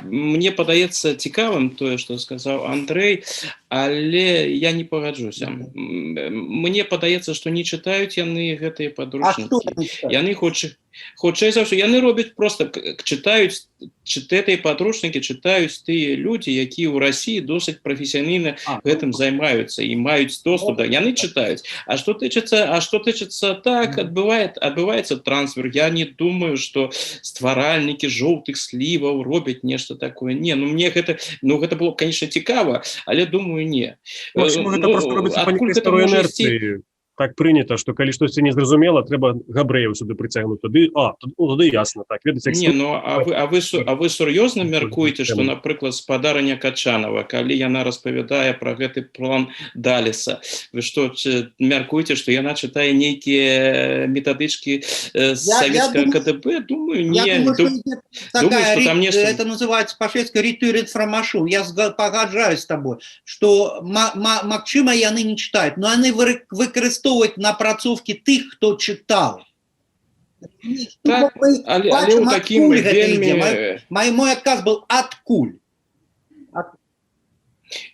E: Мне падаецца цікавым тое, што сказаў Андрей, але я не пагаджуся. Мне падаецца, што не чытаюць яны гэтыя падручнікі. Яны хутчэй за ўсё, яны робяць просто чытаюць гэтыя падручнікі, чытаюць тыя людзі, якія ў Расіі досыць прафесіянальна гэтым займаюцца і маюць доступ да. Яны чытаюць. А што тычыцца так, адбываецца трансфер. Я не думаю, што стваральнікі жоўтых сліваў робяць нешта такое. Не, мне гэта было, конечно, цікава, але думаю, не.
A: Гэта просто робіцца па нейкай старой інерцыі. Так прынята, што калі штосьці не зразумела, трэба габрэяў сюды прыцягнуць. Тады ясна. Так,
E: не, ну, а вы сур'ёзна мяркуеце, што, напрыклад, спадарыня Качанова, калі яна распавядае пра гэты план Далеса, вы што, мяркуеце, што яна чытае нейкія метадычкі з савецкага КДБ? Думаю, не. Думаю, што там нешта...
F: Это называется по-шведски «return information». Я пагаджаюсь с тобой, што, магчыма, яны не читают, но яны выкарыстоўваюць напрацоўкі тых, хто чытаў.
E: Так, але ў такім вельмі...
F: Мой адказ был «адкуль».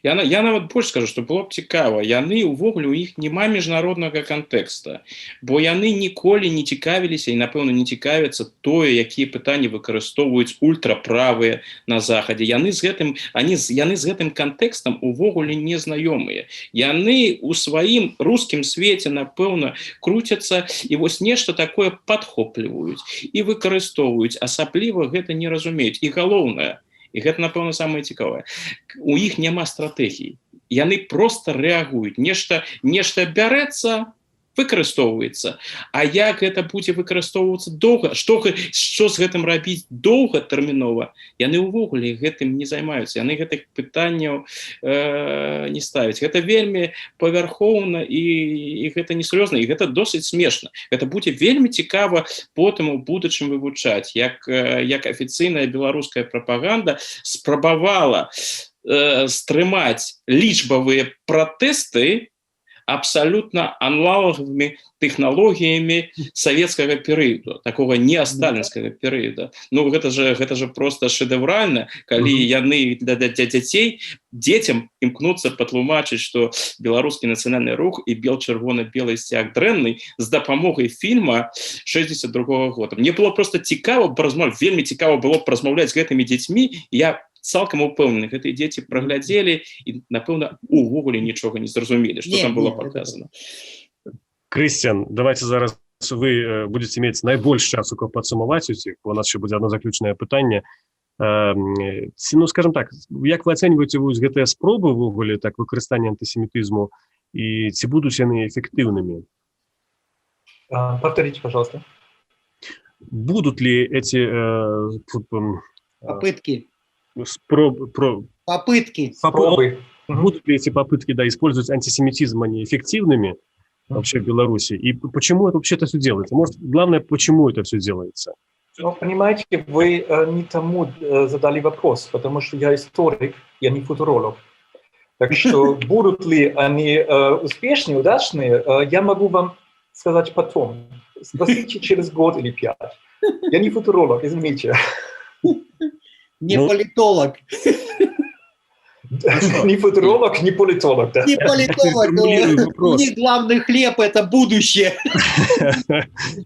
E: Я нават больш скажу, што было б цікава, яны ўвогуле у іх няма міжнароднага кантэкста, бо яны ніколі не цікавіліся і напэўна не цікавяцца тое, якія пытанні выкарыстоўваюць ультраправыя на захадзе. Яны з гэтым кантэкстам увогуле не знаёмыя. Яны у сваім рускім свеце напэўна круцяцца і вось нешта такое падхопліваюць і выкарыстоўваюць, асабліва гэта не разумеюць. І галоўнае, і гэта, напэўна, самае цікавае. У іх няма стратэгіі. Яны проста рэагуюць. Нешта бярэцца, выкарыстоўваецца. А як гэта будзе выкарыстоўвацца доўга? Што з гэтым рабіць доўгатэрмінова? Яны ўвогуле гэтым не займаюцца. Яны гэтых пытанняў не ставяць. Гэта вельмі павярхоўна і гэта несур'ёзна, і гэта досыць смешна. Гэта будзе вельмі цікава потым у будучым вывучаць, як афіцыйная беларуская прапаганда спрабавала стрымаць лічбавыя пратэсты абсолютно аналоговыми технологиями советского периода, такого неосталинского периода. Ну, гэта же просто шедеврально, калі яны для детям імкнуцца патлумачыць, что беларускі нацыянальны рух і бел-чырвона-белы сцяг дрэнны з дапамогай фильма 62-го года. Мне было просто цікава размаўляць, вельмі цікава было размаўляць з гэтымі дзецьмі. Я цалкам упэўнены, гэтыя дзеці праглядзелі і, напэўна, увогуле нічога не зразумелі, што там было показано.
A: Крысціян, давайте зараз вы будете мець найбольш часу, каб падсумаваць усіх. У нас ще будзе одно заключнае пытанне. Ну, скажем так, як вы ацэньваеце гэтыя спробы увогуле так выкарыстання антысемітызму і ці будуць яны эффективными?
D: Повторите, пожалуйста.
A: Будут ли эти
F: попытки?
A: Попытки. Будут ли эти попытки, да, использовать антисемитизм, они эффективными вообще в Беларуси? И почему это вообще-то все делается? Может, главное, почему это все делается?
D: Ну, понимаете, вы не тому задали вопрос, потому что я историк, я не футуролог. Так что будут ли они успешные, удачные, я могу вам сказать потом. Спросите через год или 5. Я не футуролог, извините.
F: Не политолог.
D: Не футуролог, не политолог. Да.
F: Не политолог, но у них главный хлеб – это будущее.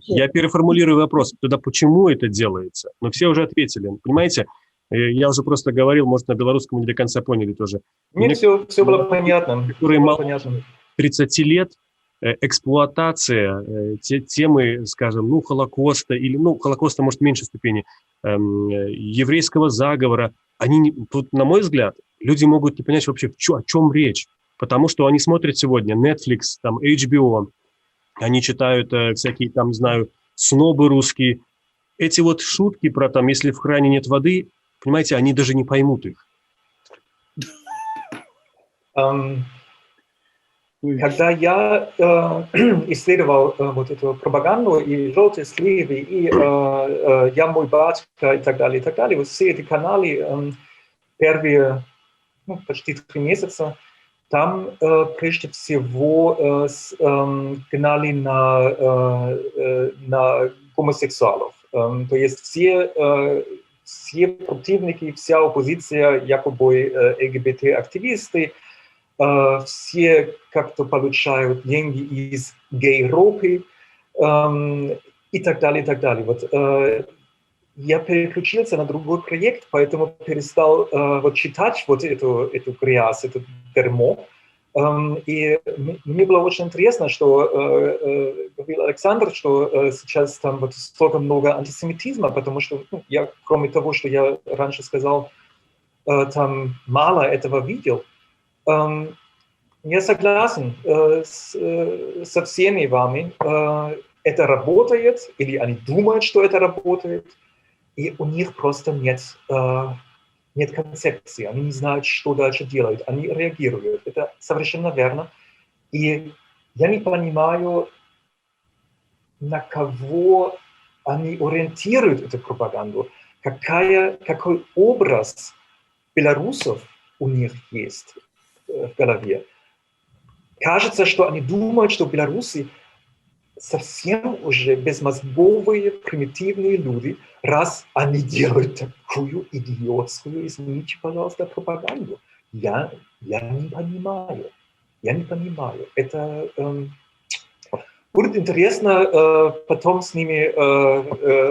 A: Я переформулирую вопрос. Тогда почему это делается? Но все уже ответили. Понимаете, я уже просто говорил, может, на белорусском не до конца поняли тоже.
D: Мне все было понятно.
A: Которые мало 30 лет эксплуатация темы, скажем, ну, Холокоста, или, ну, Холокоста, может, в меньшей ступени, еврейского заговора, они, тут, на мой взгляд, люди могут не понять вообще, о чем речь, потому что они смотрят сегодня Netflix, там, HBO, они читают всякие, там, не знаю, снобы русские, эти вот шутки про, там, если в кране нет воды, понимаете, они даже не поймут их.
D: Когда я исследовал вот эту пропаганду и желтые сливы, и я, мой батька и так далее, вот все эти каналы первые, ну, почти 3 месяца, там прежде всего гнали на гомосексуалов. То есть все противники, вся оппозиция, якобы ЛГБТ-активисты, все как-то получают деньги из гей-ропы и так далее, и так далее. Вот, я переключился на другой проект, поэтому перестал вот читать вот эту грязь, это дерьмо. И мне было очень интересно, что говорил Александр, что сейчас там вот столько много антисемитизма, потому что я, кроме того, что я раньше сказал, там мало этого видел. Я согласен со всеми вами. Это работает, или они думают, что это работает, и у них просто нет концепции. Они не знают, что дальше делать. Они реагируют. Это совершенно верно. И я не понимаю, на кого они ориентируют эту пропаганду. Какой образ белорусов у них есть в голове. Кажется, что они думают, что белорусы совсем уже безмозговые, примитивные люди, раз они делают такую идиотскую, извините, пожалуйста, пропаганду. Я Я не понимаю. Я не понимаю. Это будет интересно потом с ними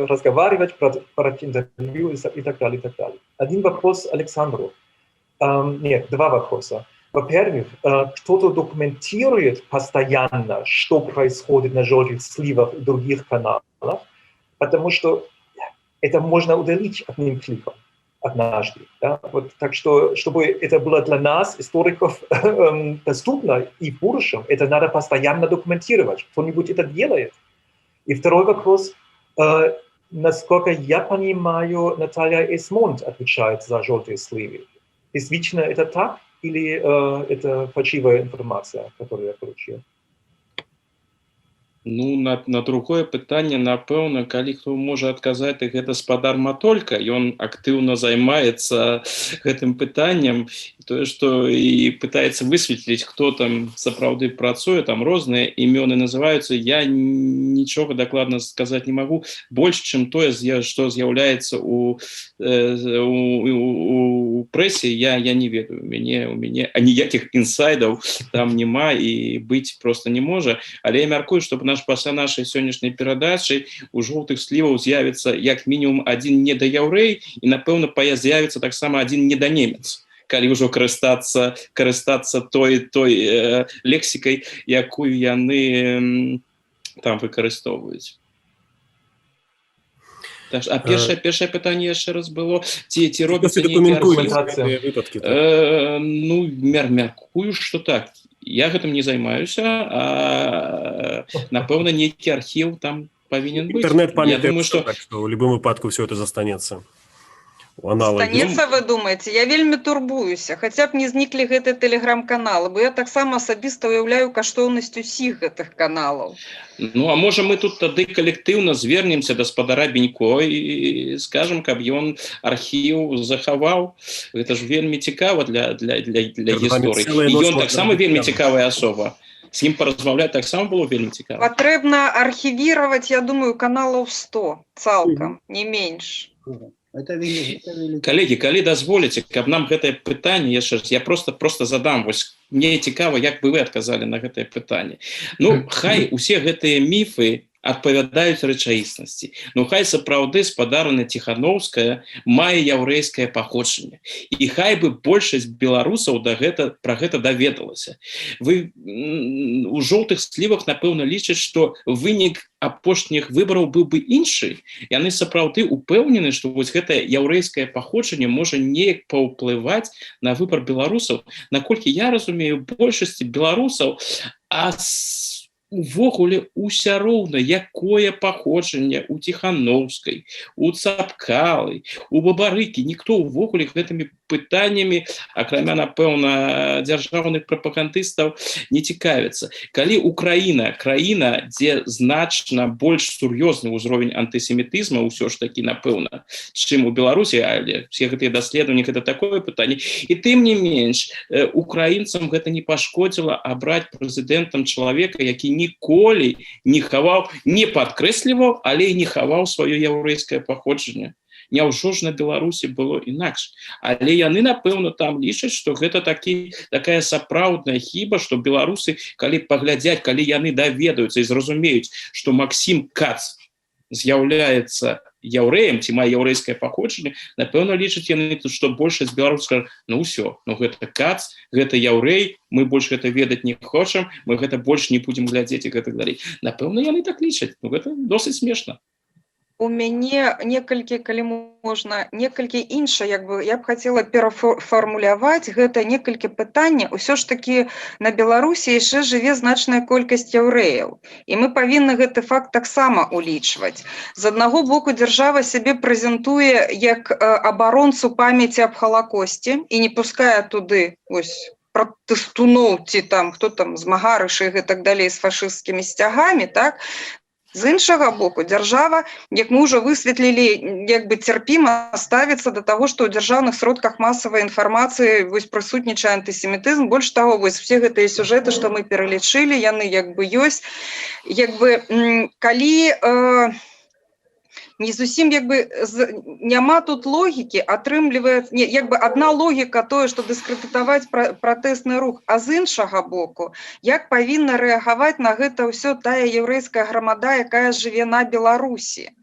D: разговаривать про интервью и так далее, и так далее. Один вопрос Александру. Нет, два вопроса. Во-первых, кто-то документирует постоянно, что происходит на желтых сливах и других каналах, потому что это можно удалить одним кликом однажды. Да? Вот, так что, чтобы это было для нас, историков, доступно и в будущем, это надо постоянно документировать. Кто-нибудь это делает. И второй вопрос. Насколько я понимаю, Наталья Эсмонт отвечает за желтые сливы. Действительно это так? Или это фальшивая информация, которую я получил?
E: Ну, на другое пытанне, напэўна, калі хто можа адказаць, так гэта спадар Матолька, ён актыўна займаецца гэтым пытаннем, тое, што і пытаецца высветліць, хто там сапраўды працуе, там розныя імёны называюцца, я нічога дакладна сказаць не магу, больш, чым тое, што з'яўляецца у прэсе, я не ведаю, у мяне ніякіх інсайдаў там няма і быць проста не можа, але я мяркую, што пасля нашай сённяшняй перадачы у жоўтых сліваў з'явіцца як мінімум адзін недаяўрэй і, напэўна, з'явіцца таксама адзін неданемец, калі ўжо карыстацца той лексікай, якую яны там выкарыстоўваюць. А першае пытанне яшчэ раз было, ці робіцца нейкі
A: выпадкі?
E: Ну, мяркую, што так. Я гэтым не займаюся, а, напэўна, нейкі архіў там павінен быць.
A: Інтэрнэт памятае,
E: што
A: ў любым выпадку все это застанецца.
C: Застанецца, вы думаеце? Я вельмі турбуюся. Хаця б не зніклі гэты тэлеграм-каналы, бо я таксама асабіста ўяўляю каштоўнасць усіх гэтых каналаў.
E: Ну, а можа, мы тут тады калектыўна звернемся да спадара Бенько і скажам, каб ён архіў захаваў. Гэта ж вельмі цікава для гісторыі. І ён таксама вельмі цікавая асоба. З ім паразмаўляць таксама было вельмі цікава.
C: Патрэбна архівіраваць, я думаю, каналаў 100 цалкам, не менш.
E: Калегі, калі дазволіце, каб нам гэтае пытанне яшчэ раз, я просто задам, вось мне цікава, як бы вы адказалі на гэтае пытанне. Ну, хай усе гэтыя міфы адпавядаюць рэчаіснасці. Ну, хай сапраўды спадарына Ціхановская мае яўрэйскае паходжанне. І хай бы большасць беларусаў пра гэта даведалася. Вы у жоўтых слівах, напэўна, лічаць, што вынік апошніх выбараў быў бы іншы. Яны сапраўды упэўнены, што вось гэтае яўрэйскае паходжанне можа неяк паўплываць на выбар беларусаў. Наколькі я разумею, большасці беларусаў, увогуле уся роўна, якое паходжанне у Ціхановскай, у Цапкалы, у Бабарыкі, ніхто увогуле гэтымі пытаннямі, акрамя, напэўна, дзяржаўных прапагандыстаў, не цікавіцца. Калі Украіна, краіна, дзе значна больш сур'ёзны ўзровень антысемітызма, ўсё ж такі, напэўна, чым у Беларусі, але все гэтыя даследаванні, гэта такое пытанне. І тым не менш, украінцам гэта не пашкодзіла абраць прэзідэнтам чалавека, які ніколі не хаваў, не падкрэсліваў, але і не хаваў сваё яўрэйскае паходжанне. Няўжо ж на Беларусі было інакш. Але яны, напэўна, там лічаць, што гэта такая сапраўдная хіба, што беларусы, калі паглядзяць, калі яны даведаюцца і зразумеюць, што Максім Кац з'яўляецца яўрэем, ці мае яўрэйскае паходжанне, напэўна, лічаць яны, што большасць беларусаў скажа, ну ўсё, ну гэта Кац, гэта яўрэй, мы больш гэта ведаць не хочам, мы гэта больш не будзем глядзець і гэтак далей. Напэўна, яны так лічаць. Ну гэта досыць смешна.
C: У мяне некалькі, калі можна, некалькі іншае, я б хацела перафармуляваць гэта некалькі пытання. Усё ж такі на Беларусі яшчэ жыве значная колькасць яўрэяў. І мы павінны гэты факт таксама улічваць. З аднаго боку, дзяржава сябе прэзентуе як абаронцу памяці аб Халакосце і не пускае туды пратэстуноў ці там, хто там, змагарышы і гэтак далей з фашысцкімі сцягамі, так? З іншага боку, дзяржава, як мы ўжо высветлілі, як бы цярпіма ставіцца да таго, што ў дзяржаўных сродках масавай інфармацыі прысутнічае антысемітызм. Больш таго, все гэтыя сюжэты, што мы пералічылі, яны ёсць. Калі Не зусім няма тут логікі, атрымліваецца адна логіка тое, што дыскрэдытаваць пратэсны рух, а з іншага боку, як павінна рэагаваць на гэта ўсё тая яўрэйская грамада, якая жыве на Беларусі.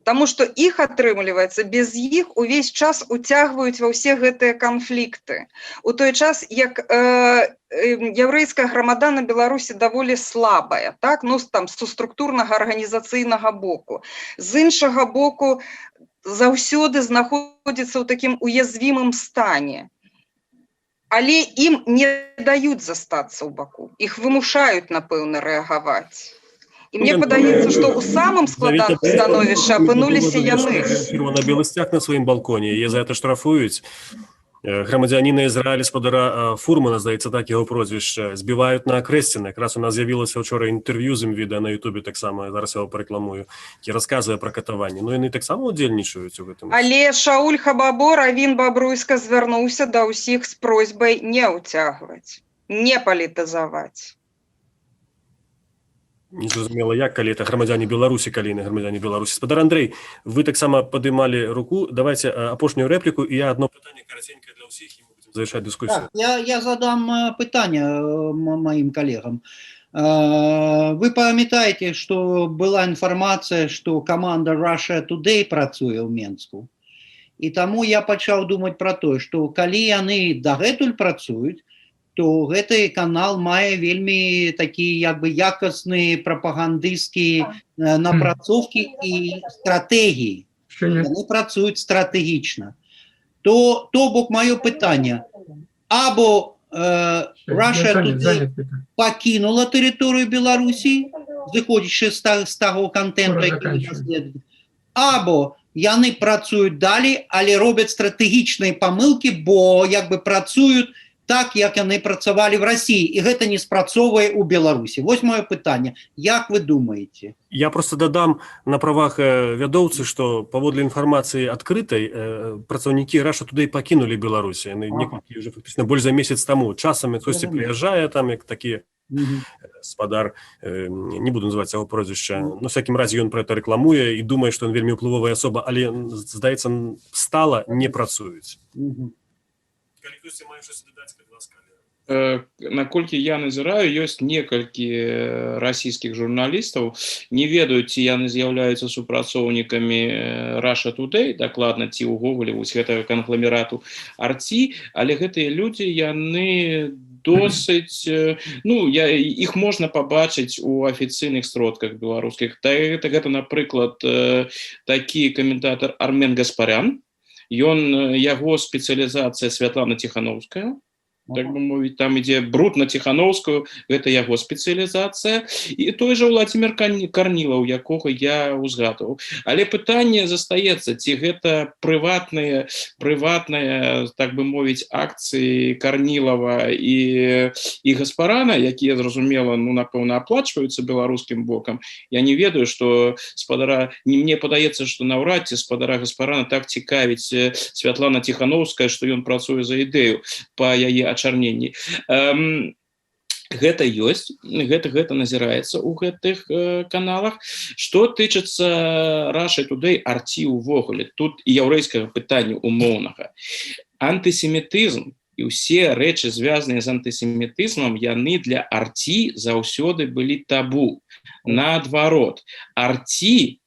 C: Таму што іх, атрымліваецца, без іх увесь час уцягваюць ва ўсе гэтыя канфлікты. У той час, як яўрэйская грамада на Беларусі даволі слабая, так? Там з структурнага арганізацыйнага боку. З іншага боку, заўсёды знаходзіцца ў такім уязвімым стане. Але ім не даюць застацца ў баку. Іх вымушаюць, напэўна, рэагаваць. І мне падаецца, што ў самым складаным становішчы апынуліся яны.
A: На белы сцяг на сваім балконе, яе за гэта штрафуюць. Грамадзяніна Ізраіля, спадара Фурмана, здаецца, так яго прозвішча, збіваюць на Акрэсціна. Якраз у нас з'явілася вчора інтэрв'ю з ім відэа на Ютубе таксама, зараз я яго парэкламую, які расказвае пра катаванне. Ну, яны таксама удзельнічаюць у гэтым.
C: Але Шауль Хабабо, равін Бабруйска, звярнуўся да ўсіх з просьбай не ўцягваць, не палітызаваць.
A: Незразумела, як, калі это грамадзяне Беларусі, калі не грамадзяне Беларусі. Спадар Андрэй, вы таксама падымалі руку. Давайте апошнюю рэпліку, і я одно пытанне караценькае для ўсіх, і мы будем завершаць дыскусію.
F: Так, я задам пытанне моим коллегам. Вы памятаеце, што была інфармацыя, што каманда Russia Today працуе ў Менску. І таму я пачаў думаць пра тое, што калі яны дагэтуль працуюць, то гэты канал мае вельмі такія якасныя прапагандысцкія напрацоўкі і стратэгіі. Яны працуюць стратэгічна. То бок маё пытанне, або Russia Today пакінула тэрыторыю Беларусі, зыходзячы з таго контенту, які даследуюць, або яны працуюць далей, але робяць стратэгічныя памылкі, бо працуюць так, як яны працавалі в России, і гэта не спрацоўвае ў Беларусі. Вось маё пытанне. Як вы думаеце?
A: Я просто дадам на правах вядоўцы, што паводле інфармацыі адкрытай працаўнікі Russia Today пакінулі Беларусь. Яны некалькі ўжо фактычна больш за месяц таму. Часам хтосьці прыязджае там, як такі спадар, не буду называць яго прозвішча, но всякім разе ён пра гэта рэкламуе і думае, што ён вельмі ўплывовая асоба, але, здаецца, стала не працуюць. Калі хтосьці мае щось дадаць, калі ласка.
E: Наколькі я назіраю, ёсць некалькі расійскіх журналістаў, не ведаю, ці яны з'яўляюцца супрацоўнікамі Russia Today, дакладна, ці ўвогуле вось гэтага кангламерату Арці, але гэтыя людзі, яны досыць, іх можна пабачыць у афіцыйных сродках беларускіх. Гэта, напрыклад, такі каментатар Армен Гаспарян, яго спецыялізацыя Святлана Тихановская, так бы мовіць, там ідзе бруд на Тихановскую, гэта яго спецыялізацыя, і той жа Владимир Карнілаў, якога я узгадваў. Але пытанне застаецца, ці гэта прыватныя, так бы мовіць, акцыі Карнілава і Гаспарана, якія, зразумела, напэўна, аплачваюцца беларускім бокам. Я не ведаю, што спадара, мне падаецца, што наўрад ці спадара Гаспарана так цікавіць Святлана Тихановская, што ён працуе за ідэю па яе ачарненні. Гэта ёсць, гэта назіраецца ў гэтых каналах. Што тычыцца Russia Today, Арці ўвогуле, тут і яўрэйскага пытання умоўнага. Антысемітызм і ўсе рэчы, звязаныя з антысемітызмам, яны для Арці заўсёды былі табу. Наадварот, Арці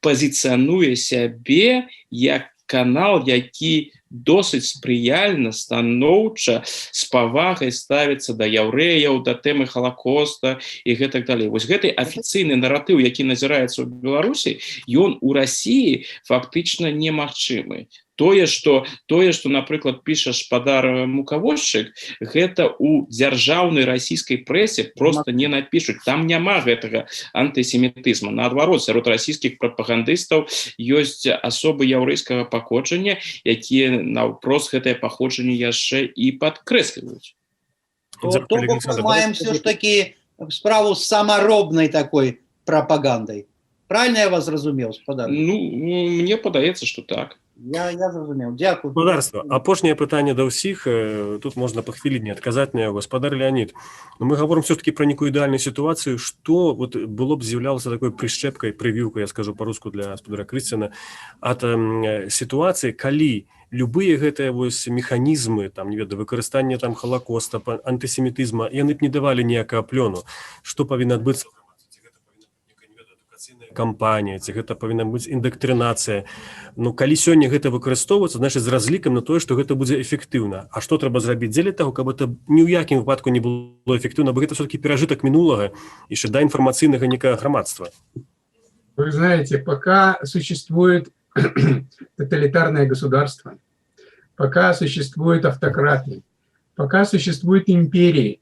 E: пазіцыянуе сябе як канал, які досыць спрыяльна, станоўча, з павагай ставіцца да яўрэяў, да тэмы Халакоста і гэтак далей. Вось гэты афіцыйны наратыў, які назіраецца ў Беларусі, ён у Расіі фактычна немагчымы. Тое, што, напрыклад, піша спадар Мукавозчык, гэта ў дзяржаўнай расійскай прэсе проста не напішуць. Там няма гэтага антысемітызму. Наадварот, сярод расійскіх прапагандыстаў ёсць асобы яўрэйскага паходжання, якія наўпрост гэтае паходжанне яшчэ і падкрэсліваюць.
F: То бок мы маем все ж таки справу з самаробнай такой прапагандай. Правильно я вас зразумеў, спадар?
E: Мне падаецца, што так.
F: Я зрозумів. Дякую.
A: Господарство. Апошняе пытанне да ўсіх, тут можна па хвіліне адказаць на яго. Гаспадар Леонид, мы говорим все-таки про некую идеальную ситуацию, что вот было бы з'являлася такой прищепкой, прививкой, я скажу по-руску для гаспадара Крысціна, от ситуации, калі любые гэтыя вось механізмы, там, не ведаю, выкарыстанне там холокоста, антисемітызма, яны б не давалі ніякага плёну. Што павінна адбыцца? Кампанія, ці гэта павінна быць індактрынацыя. Ну, калі сёння гэта выкарыстоўваецца, значыць, з разлікам на тое, што гэта будзе эфектыўна. А што трэба зрабіць дзеля таго, каб это ні ў якім выпадку не было эфектыўна, бо гэта все-таки перажытак мінулага, яшчэ да інфармацыйнага некага грамадства.
B: Вы знаете, пока существует тоталитарное государство, пока существуют автократы, пока существуют империи,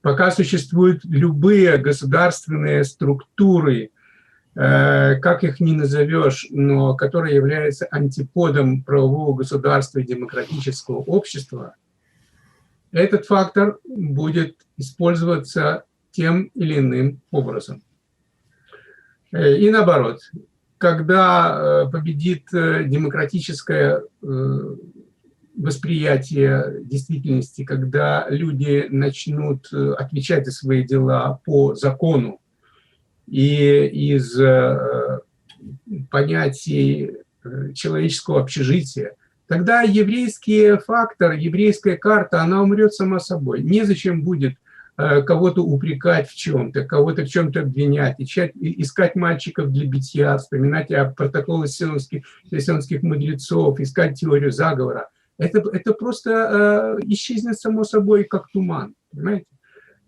B: пока существуют любые государственные структуры, как их ни назовешь, но которые являются антиподом правового государства и демократического общества, этот фактор будет использоваться тем или иным образом. И наоборот, когда победит демократическое восприятие действительности, когда люди начнут отвечать за свои дела по закону, и из понятий человеческого общежития, тогда еврейский фактор, еврейская карта, она умрет сама собой. Незачем будет кого-то упрекать в чем-то, кого-то в чем-то обвинять, искать мальчиков для битья, вспоминать о протоколах сионских мудрецов, искать теорию заговора. Это просто исчезнет само собой, как туман. Понимаете?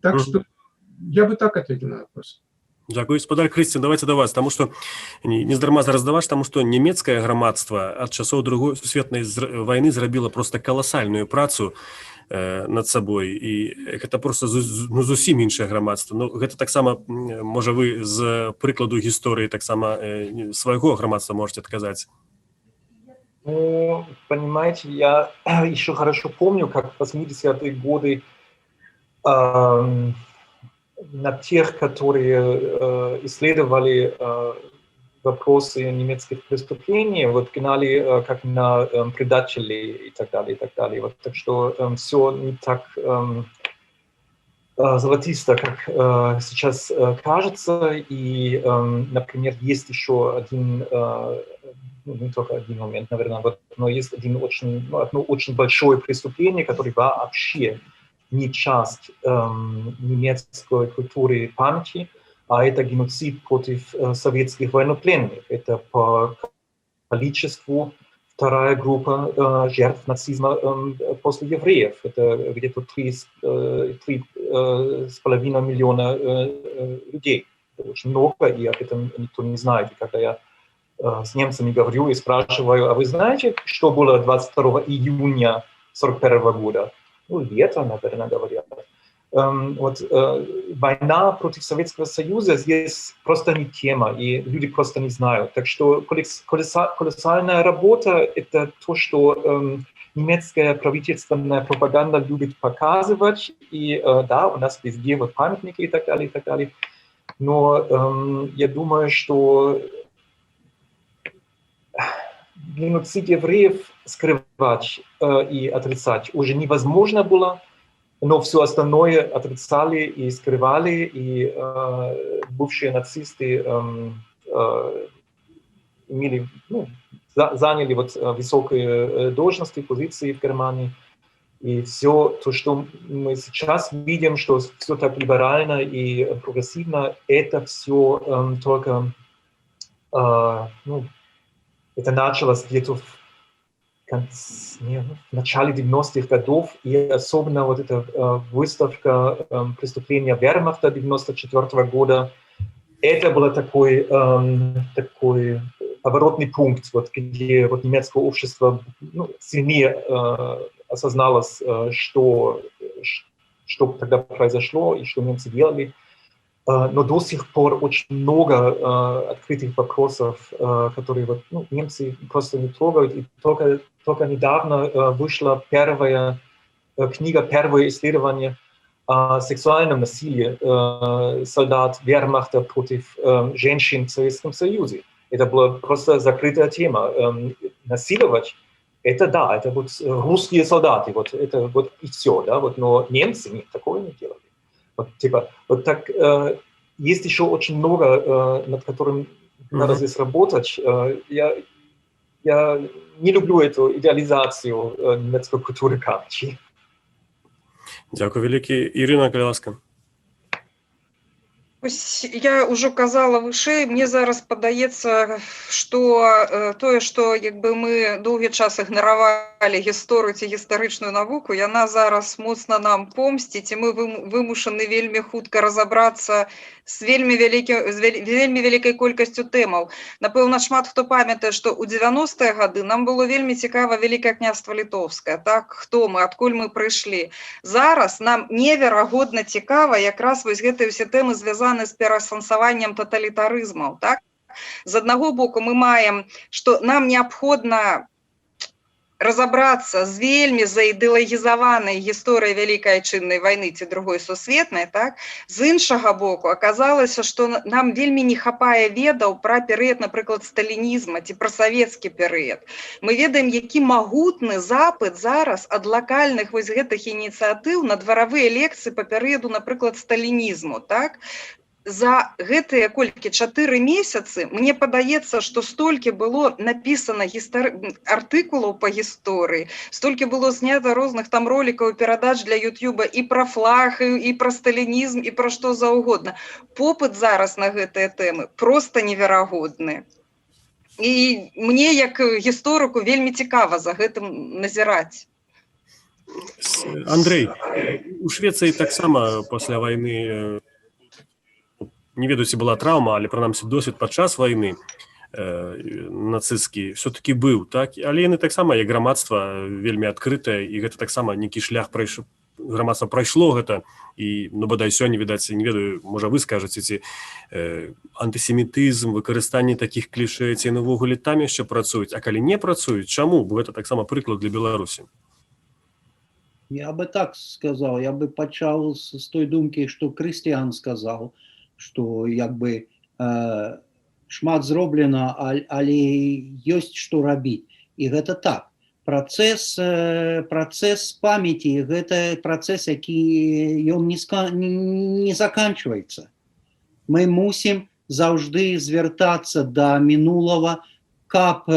B: Так что я бы так ответил на вопрос.
A: Дякую, гаспадар Крысцін, давайте до вас, тому що не здарма зараз да вас, тому що нямецкае грамадства ад часоў другой сусветнай вайны зрабіла просто каласальную працу над сабой, і гэта просто зусім іншае грамадства. Ну, гэта таксама, можа, вы з прыкладу гісторыі таксама свайго грамадства можете адказаць.
D: Ну, понимаете, я еще хорошо помню, как в 80-е годы на тех, которые исследовали вопросы немецких преступлений, вот гнали как на предателей и так далее, и так далее. Вот, так что все не так золотисто, как сейчас кажется. И, например, есть еще один, не только один момент, наверное, вот, но есть одно очень большое преступление, которое вообще не часть немецкой культуры памяти, а это геноцид против советских военнопленных. Это по количеству вторая группа жертв нацизма после евреев. Это где-то 3,5 миллиона людей. Это очень много, и об этом никто не знает. И когда я с немцами говорю и спрашиваю, а вы знаете, что было 22 июня 1941 года? Ну, лето, наверное, говорят. Война против Советского Союза здесь просто не тема, и люди просто не знают. Так что колоссальная работа – это то, что немецкая правительственная пропаганда любит показывать. И да, у нас везде вот памятники и так далее, и так далее. Но я думаю, что геноцид евреев скрывать и отрицать уже невозможно было, но все остальное отрицали и скрывали, и бывшие нацисты заняли вот высокие должности, позиции в Германии. И все то, что мы сейчас видим, что все так либерально и прогрессивно, это все только это началось где-то в начале 90-х годов, и особенно вот эта выставка преступления Вермахта 94 года, это был такой поворотный пункт, вот, где вот, немецкое общество сильнее осозналось, что тогда произошло и что немцы делали. Но до сих пор очень много открытых вопросов, которые вот, немцы просто не трогают. И только недавно вышла первая книга, первое исследование о сексуальном насилии солдат Вермахта против женщин в Советском Союзе. Это была просто закрытая тема. насиловать, это да, это вот русские солдаты, вот это вот и все, да, вот, но немцы нет, такого не делали. Вот, типа, вот так, есть еще очень много, над которым надо здесь работать. Я не люблю эту идеализацию немецкой культуры капчи.
A: Дякую вялікі. Ірина, калі ласка.
C: Ось я ўжо казала вышэй, мне зараз падаецца, што тое, што як бы мы доўгі час ігнаравалі гісторыю ці гістарычную навуку, яна зараз моцна нам помсціць, і мы вымушаны вельмі хутка разабрацца з вельмі вялікай колькасцю тэмаў. Напэўна, шмат хто памятае, што ў 90-е гады нам было вельмі цікава Вялікае княства Літоўскае, так, хто мы, адкуль мы прыйшлі. Зараз нам неверагодна цікава якраз вось гэтыя ўсе тэмы звязаны з пераасэнсаваннем таталітарызмаў, так? З аднаго боку мы маем, што нам неабходна разабрацца з вельмі заідэалагізаванай гісторыяй Вялікай Айчыннай вайны ці Другой сусветнай, так? З іншага боку, аказалася, што нам вельмі не хапае ведаў пра перыяд, напрыклад, сталінізма ці пра савецкі перыяд. Мы ведаем, які магутны запыт зараз ад лакальных вось гэтых ініцыятыў на дваравыя лекцыі па перыяду, напрыклад, сталінізму, так? За гэтыя колькі 4 месяцы мне падаецца, што столькі было напісана артыкулаў па гісторыі, столькі было знята розных там ролікаў, перадач для Ютьюба і пра флаг, і пра сталінізм, і пра што заўгодна. Попыт зараз на гэтыя тэмы проста неверагодны. І мне, як гісторыку, вельмі цікава за гэтым назіраць.
A: Андрей, у Швецыі таксама пасля вайны, не ведаю, ці была траўма, але прынамсі досвед падчас вайны нацысцкі все-таки быў, так? Але яны таксама, як грамадства, вельмі адкрытае, і гэта таксама нейкі шлях грамадства прайшло гэта, і, ну, бадай сёння, відаць, не ведаю, можа вы скажаце, ці антысемітызм, выкарыстанне такіх клішэй, ці навогуле там яшчэ працуюць, а калі не працуюць, чаму? Бо гэта таксама прыклад для Беларусі.
F: Я бы так сказал, я бы пачаў з той думкі, што Крыстиан сказал, што як бы шмат зроблена, але ёсць што рабіць. І гэта так. Працэс памяці, гэта працэс, які ён не заканчваецца. Мы мусім заўжды звяртацца да мінулага, каб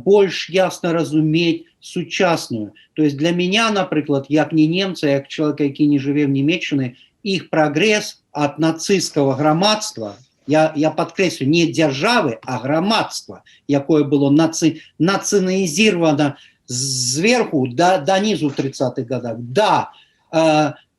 F: больш ясна разумець сучасную. То есть для меня, напрыклад, як не немца, як чалавек, які не жыве в Нямецчыны, іх прагрэс ад нацысцкага грамадства, я падкрэслю, не дзяржавы, а грамадства, якое было нацыяналізировано зверху да низу в 30-х годах.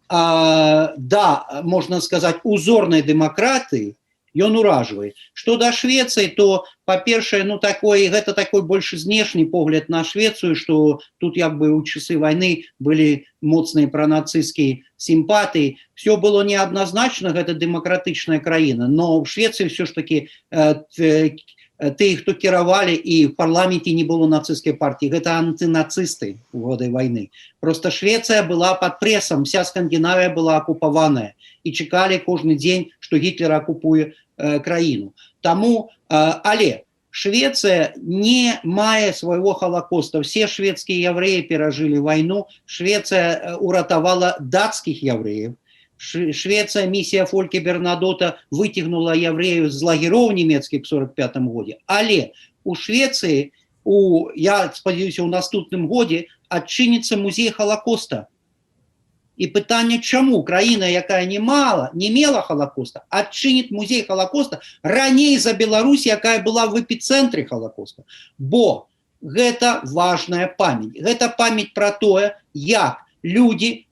F: Да, можна сказаць, узорнай дэмакратыі, ён уражвае. Што да Швецыі, то, па-першае, ну, гэта такой больш знешні погляд на Швецыю, што тут як бы ў часы вайны былі моцныя пранацысцкія сімпатыі. Все было неадназначна, гэта дэмакратычная краіна, но ў Швецыі все ж таки тыя, хто кіравалі, і в парламенце не было нацысцкай партыі, гэта антынацысты ў годы вайны. Просто Швецыя была пад прэсам, вся Скандинавія была акупаваная, і чакалі кожны дзень, што Гітлер акупуе краіну. Таму, але Швецыя не мае свайго халакоста. Все шведскія яўрэі перажылі вайну. Швецыя уратавала дацкіх яўрэяў. Швеция, миссия Фольке Бернадота выцягнула яўрэяў з лагероў нямецкіх в 45 годзе. Але у Швеции, я спадзяюся, у наступным годзе адчыніцца музей Халакоста. І пытанне, чаму краіна, якая не мела Халакоста, адчыніць музей Халакоста раней за Беларусь, якая была в эпіцэнтры Халакоста. Бо гэта важная памяць. Гэта памяць пра тое, як людзі,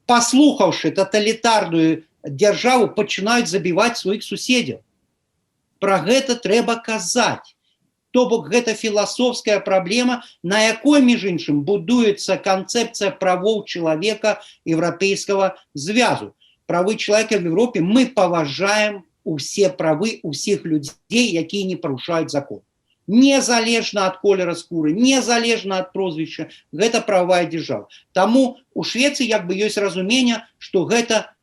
F: паслухаўшы таталітарную дзяржаву, пачынаюць забіваць сваіх суседзяў. Пра гэта трэба казаць. То бок гэта філасофская праблема, на якой, між іншым, будуецца канцэпцыя правоў чалавека еўрапейскага звязу. Правы чалавека в Европе, мы паважаем усе правы усіх людзей, якія не парушаюць закон. Незалежна ад колера скуры, незалежна ад прозвішча, гэта правая дзяржава. Таму у Швецыі як бы ёсць разуменне, што гэта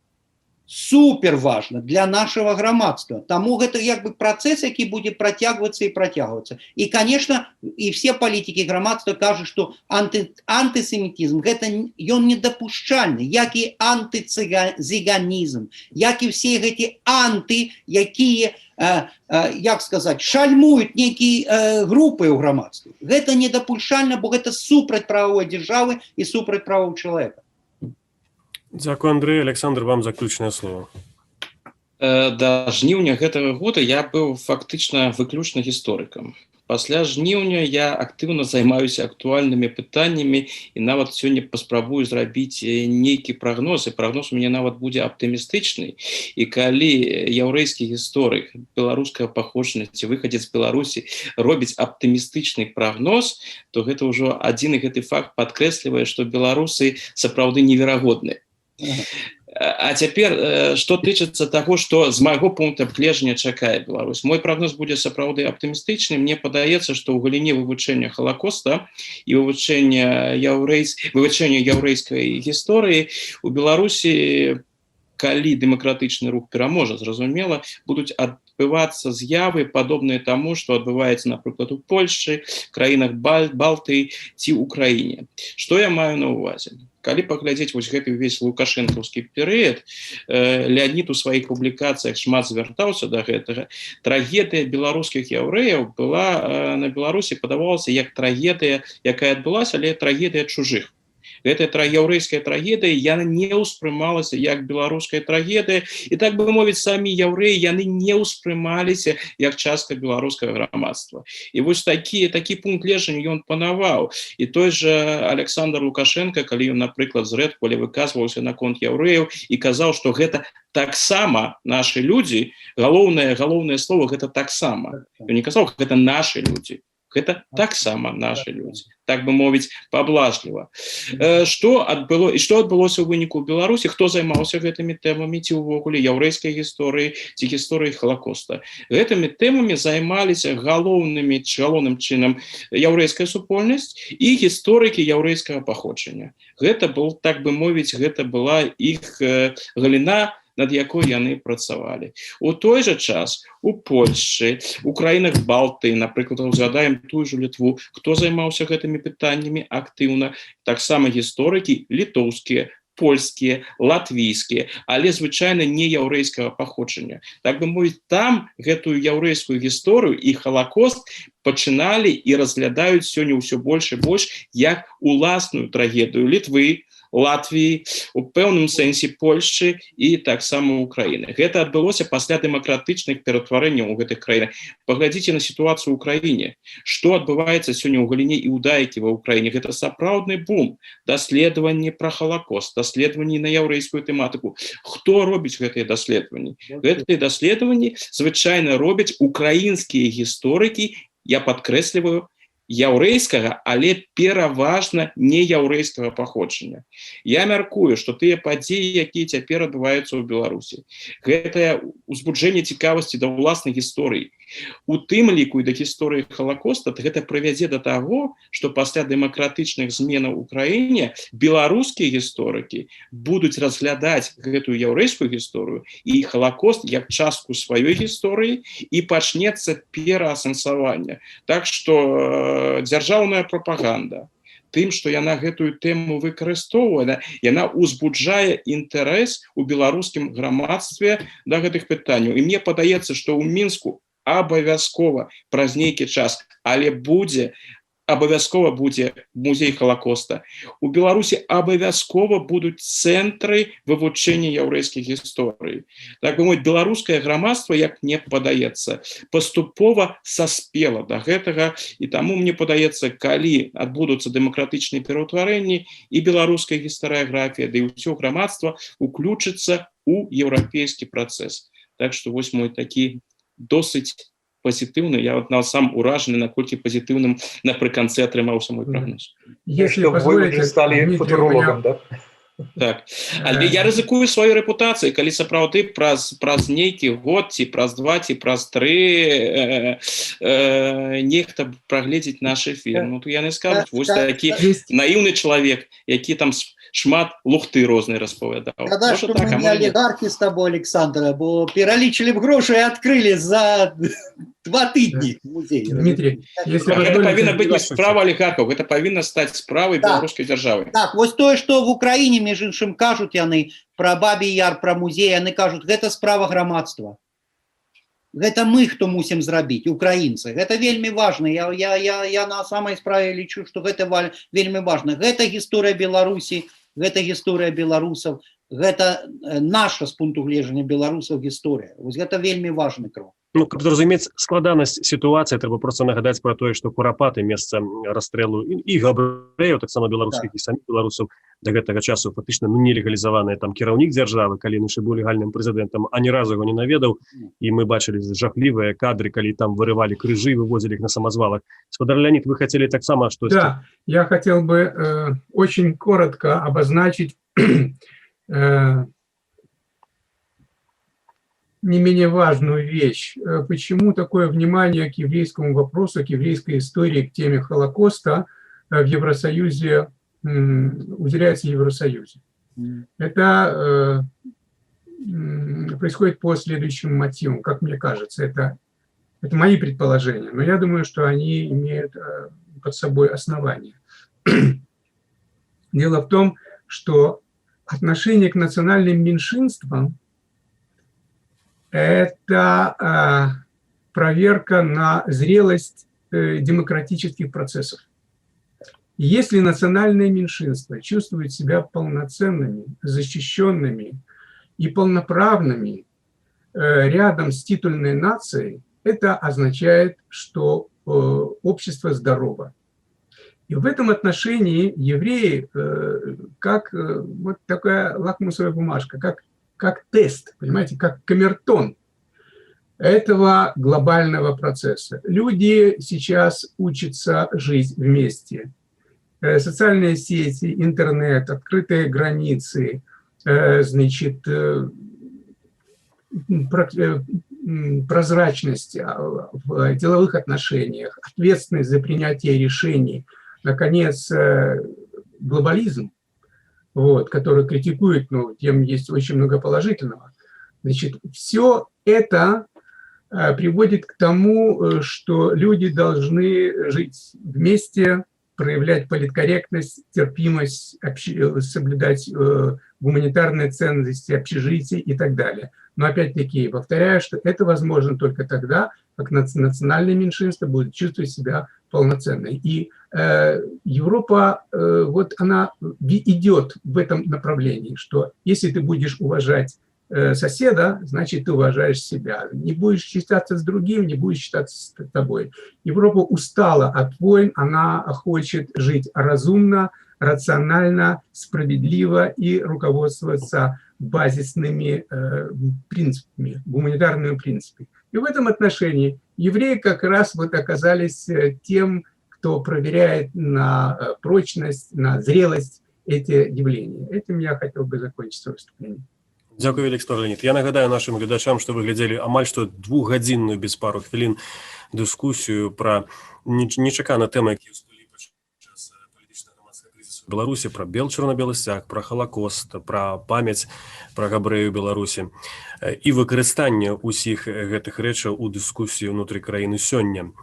F: супер важна для нашего грамадства. Таму гэта як бы працэс, які будзе працягвацца і працягвацца. І, конечно, і все палітыкі грамадства кажуць, што антысемітізм гэта ён недапушчальны, як і антыцыганізм, як і все гэты анты, якія, як сказаць, шальмуюць нейкія групы ў грамадстве. Гэта недапушчальна, бо гэта супраць правовой дзяржавы і супраць правоў чалавека.
A: Дзякуй, Андрэй. Александр, вам заключнае слово.
E: Да жніўня гэтага года я быў фактычна выключна гісторыкам. Пасля жніўня я актыўна займаюся актуальнымі пытаннямі і нават сёння паспрабую зрабіць нейкі прагноз, і прагноз у мяне нават будзе аптымістычны. І калі яўрэйскі гісторык беларускага паходжання ці выхадзец з Беларусі робіць аптымістычны прагноз, то гэта ўжо адзін і гэты факт падкрэслівае, што беларусы сапраўды неверагодныя. А цяпер, што тычыцца таго, што з майго пункта гледжання чакае Беларусь. Мой прагноз будзе сапраўды аптымістычны. Мне падаецца, што ў галіне вывучэння Халакоста і вывучэння яўрэйскай гісторыі у Беларусі, калі дэмакратычны рух пераможа, зразумела, будуць адбывацца з'явы, падобныя таму, што адбываецца, напрыклад, у Польшчы, краінах Балтыі ці ў краіне. Што я маю на ўвазе? Калі паглядзець вось гэты ўвесь лукашэнкаўскі перыяд, Леанід у сваіх публікацыях шмат звяртаўся да гэтага. Трагедыя беларускіх яўрэяў была на Беларусі, падавалася, як трагедыя, якая адбылася, але трагедыя чужых. Гэтая яўрэйская трагедыя, яна не ўспрымалася як беларуская трагедыя, і так бы мовіць, самі яўрэі, яны не ўспрымаліся як частка беларускага грамадства. І вось такі пункт гледжання ён панаваў. І той жа Александр Лукашенко, калі ён, напрыклад, зрэдку выказваўся наконт яўрэяў і казаў, што гэта таксама нашы людзі, галоўнае слово гэта таксама. Ён не казаў, гэта нашы людзі. Гэта таксама нашы людзі, так бы мовіць, паблажліва. Што адбылося ў выніку ў Беларусі? Хто займаўся гэтымі тэмамі, ці ўвогуле яўрэйскай гісторыі, ці гісторыі Халакоста? Гэтымі тэмамі займаліся галоўным чынам яўрэйская супольнасць і гісторыкі яўрэйскага паходжання. Гэта был, так бы мовіць, гэта была іх галіна, над якой яны працавалі. У той жа час у Польшчы, у краінах Балтыі, напрыклад, узгадаем тую ж Літву, хто займаўся гэтымі пытаннямі актыўна, таксама гісторыкі літоўскія, польскія, латвійскія, але звычайна не яўрэйскага паходжання. Так бы мовіць, там гэтую яўрэйскую гісторыю і Халакост пачыналі і разглядаюць сёння ўсё больш і больш як уласную трагедыю Літвы, Латвіі, у пэўным сэнсе Польшчы і таксама Украіны. Гэта адбылося пасля дэмакратычных ператварэнняў у гэтых краінах. Паглядзіце на сітуацыю ў краіне. Што адбываецца сёння ў галіне іудаікі ва ўкраіне? Гэта сапраўдны бум. Даследаванні пра Халакост, даследаванні на яўрэйскую тэматыку. Хто робіць гэтыя даследаванні? Гэтыя даследаванні звычайна робяць украінскія гісторыкі, я падкрэсліваю, яўрэйскага, але пераважна не яўрэйскага паходжання. Я мяркую, што тыя падзеі, якія цяпер адбываюцца ў Беларусі, гэтае узбуджэнне цікавасці да ўласнай гісторыі, у тым ліку і да гісторыі Халакоста, гэта прывядзе да таго, што пасля дэмакратычных зменаў у краіне беларускія гісторыкі будуць разглядаць гэтую яўрэйскую гісторыю і Халакост як частку сваёй гісторыі, і пачнецца пераасэнсаванне. Так што дзяржаўная прапаганда тым, што яна гэтую тэму выкарыстоўвае, яна узбуджае інтарэс у беларускім грамадстве да гэтых пытанняў. І мне падаецца, што ў Мінску абавязкова праз нейкі час, але абавязкова будзе музей Халакоста. У Беларусі абавязкова будуць цэнтры вывучэння яўрэйскіх гісторый. Так бы мовіць, беларускае грамадства, як мне падаецца, паступова саспела да гэтага, і таму мне падаецца, калі адбудуцца дэмакратычныя пераўтварэнні, і беларуская гістарыяграфія, да і ўсё грамадства уключыцца ў еўрапейскі працэс. Так што вось мой такі досыць позитивно. Я вот сам уражены, наколькі позитивным напрыканцы атрымаўся мой прогноз.
B: Если
D: вы уже стали футурологом, да?
E: Так. Але я рызыкую сваёй рэпутацыяй, калі сапраўды праз нейкі год, ці праз 2, ці праз 3 нехта прагледзіць нашы фільмы. Ну, яны скажуць, вось такі наіўны чалавек, які там шмат лухты рознай распавядаў.
F: Тогда, что мы не олигархи с тобой, Александр, бо пералічылі б грошы и открыли за 2 тыдні музей.
B: Дмитрий, если
E: Гэта павінна быць не справа олігархаў, гэта павінна стаць справай беларускай дзяржавы.
F: Так, вось тое, што в Украіне, між іншым, кажуць яны пра Бабі Яр, пра музей, яны кажуць, гэта справа грамадства. Гэта мы, хто мусім зрабіць, украінцы. Гэта вельмі важна. Я на самай справе лічу, што гэта вельмі важна. Гэта гісторыя Беларусі, гэта гісторыя беларусаў, гэта наша, з пункту гледжання беларусаў, гісторыя. Вось гэта вельмі важны крок.
A: Ну, каб зразумець складанасць сітуацыі, трэба проста нагадаць пра тое, што Курапаты, месца расстрэлу і габрэяў, таксама беларускіх і саміх беларусаў, да гэтага часу фактычна не легалізаваны там кіраўнік дзяржавы, калі яшчэ быў легальным прэзідэнтам, а ні разу яго не наведаў, і мы бачылі жахлівыя кадры, калі там вырывалі крыжы, вывозілі іх на самазвалах. Спадар Леонид, вы хотели таксама штосьці?
B: Да, я хотел бы очень коротко обозначить не менее важную вещь. Почему такое внимание к еврейскому вопросу, к еврейской истории, к теме Холокоста в Евросоюзе уделяется Евросоюзе? Это происходит по следующим мотивам, как мне кажется. Это мои предположения, но я думаю, что они имеют под собой основания. Дело в том, что отношение к национальным меньшинствам – это проверка на зрелость демократических процессов. Если национальные меньшинства чувствуют себя полноценными, защищенными и полноправными рядом с титульной нацией, это означает, что общество здорово. И в этом отношении евреи как вот такая лакмусовая бумажка, как тест, понимаете, как камертон этого глобального процесса. Люди сейчас учатся жить вместе. Социальные сети, интернет, открытые границы, значит, прозрачность в деловых отношениях, ответственность за принятие решений, наконец, глобализм, вот, который критикует, но тем есть очень много положительного. Значит, все это приводит к тому, что люди должны жить вместе, проявлять политкорректность, терпимость, соблюдать гуманитарные ценности, общежития и так далее. Но опять-таки повторяю, что это возможно только тогда, как национальные меньшинства будут чувствовать себя полноценной. И Европа, вот она идет в этом направлении, что если ты будешь уважать соседа, значит, ты уважаешь себя. Не будешь считаться с другим, не будешь считаться с тобой. Европа устала от войн, она хочет жить разумно, рационально, справедливо и руководствоваться базисными принципами, гуманитарными принципами. И в этом отношении евреи как раз вот оказались тем, кто проверяет на прочность, на зрелость эти явления. Этим я хотел бы закончить свое выступление.
A: Дзякуй вялікі, Спадар Леонид. Я нагадаю нашим гледачам, што вы глядзелі амаль што 2-гадзінную без пару хвілін дыскусію пра нечакана тэмы, якія ўспылі падчас палітычна-грамадскага крызісу ў Беларусі, пра чорна-белы сцяг, пра Халакост, пра памяць пра габрэяў Беларусі і выкарыстанне ўсіх гэтых рэчаў у дыскусіі ўнутры краіны сёння.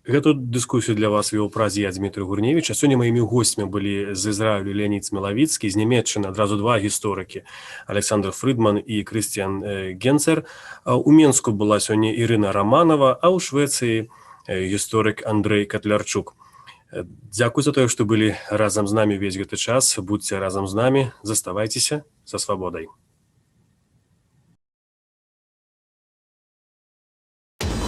A: Гэту дыскусію для вас вёў праз я, Дмітрый Гурневіч, а сёння маімі госцямі былі з Ізраілю Леонид Смелавіцкі, з Нямецчыны адразу 2 гісторыкі, Александр Фрыдман і Крыстиан Генцер. У Менску была сёння Ірына Романова, а ў Швецыі гісторык Андрэй Катлярчук. Дзякуй за тое, што былі разам з намі ўвесь гэты час. Будьце разам з намі, заставайцеся са свабодай.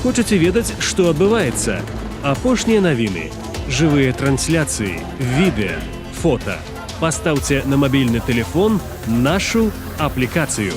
G: Хочаце ведаць, што адбываецца? Апошнія навіны, жывыя трансляцыі, відэа, фота. Пастаўце на мабільны тэлефон нашу аплікацыю.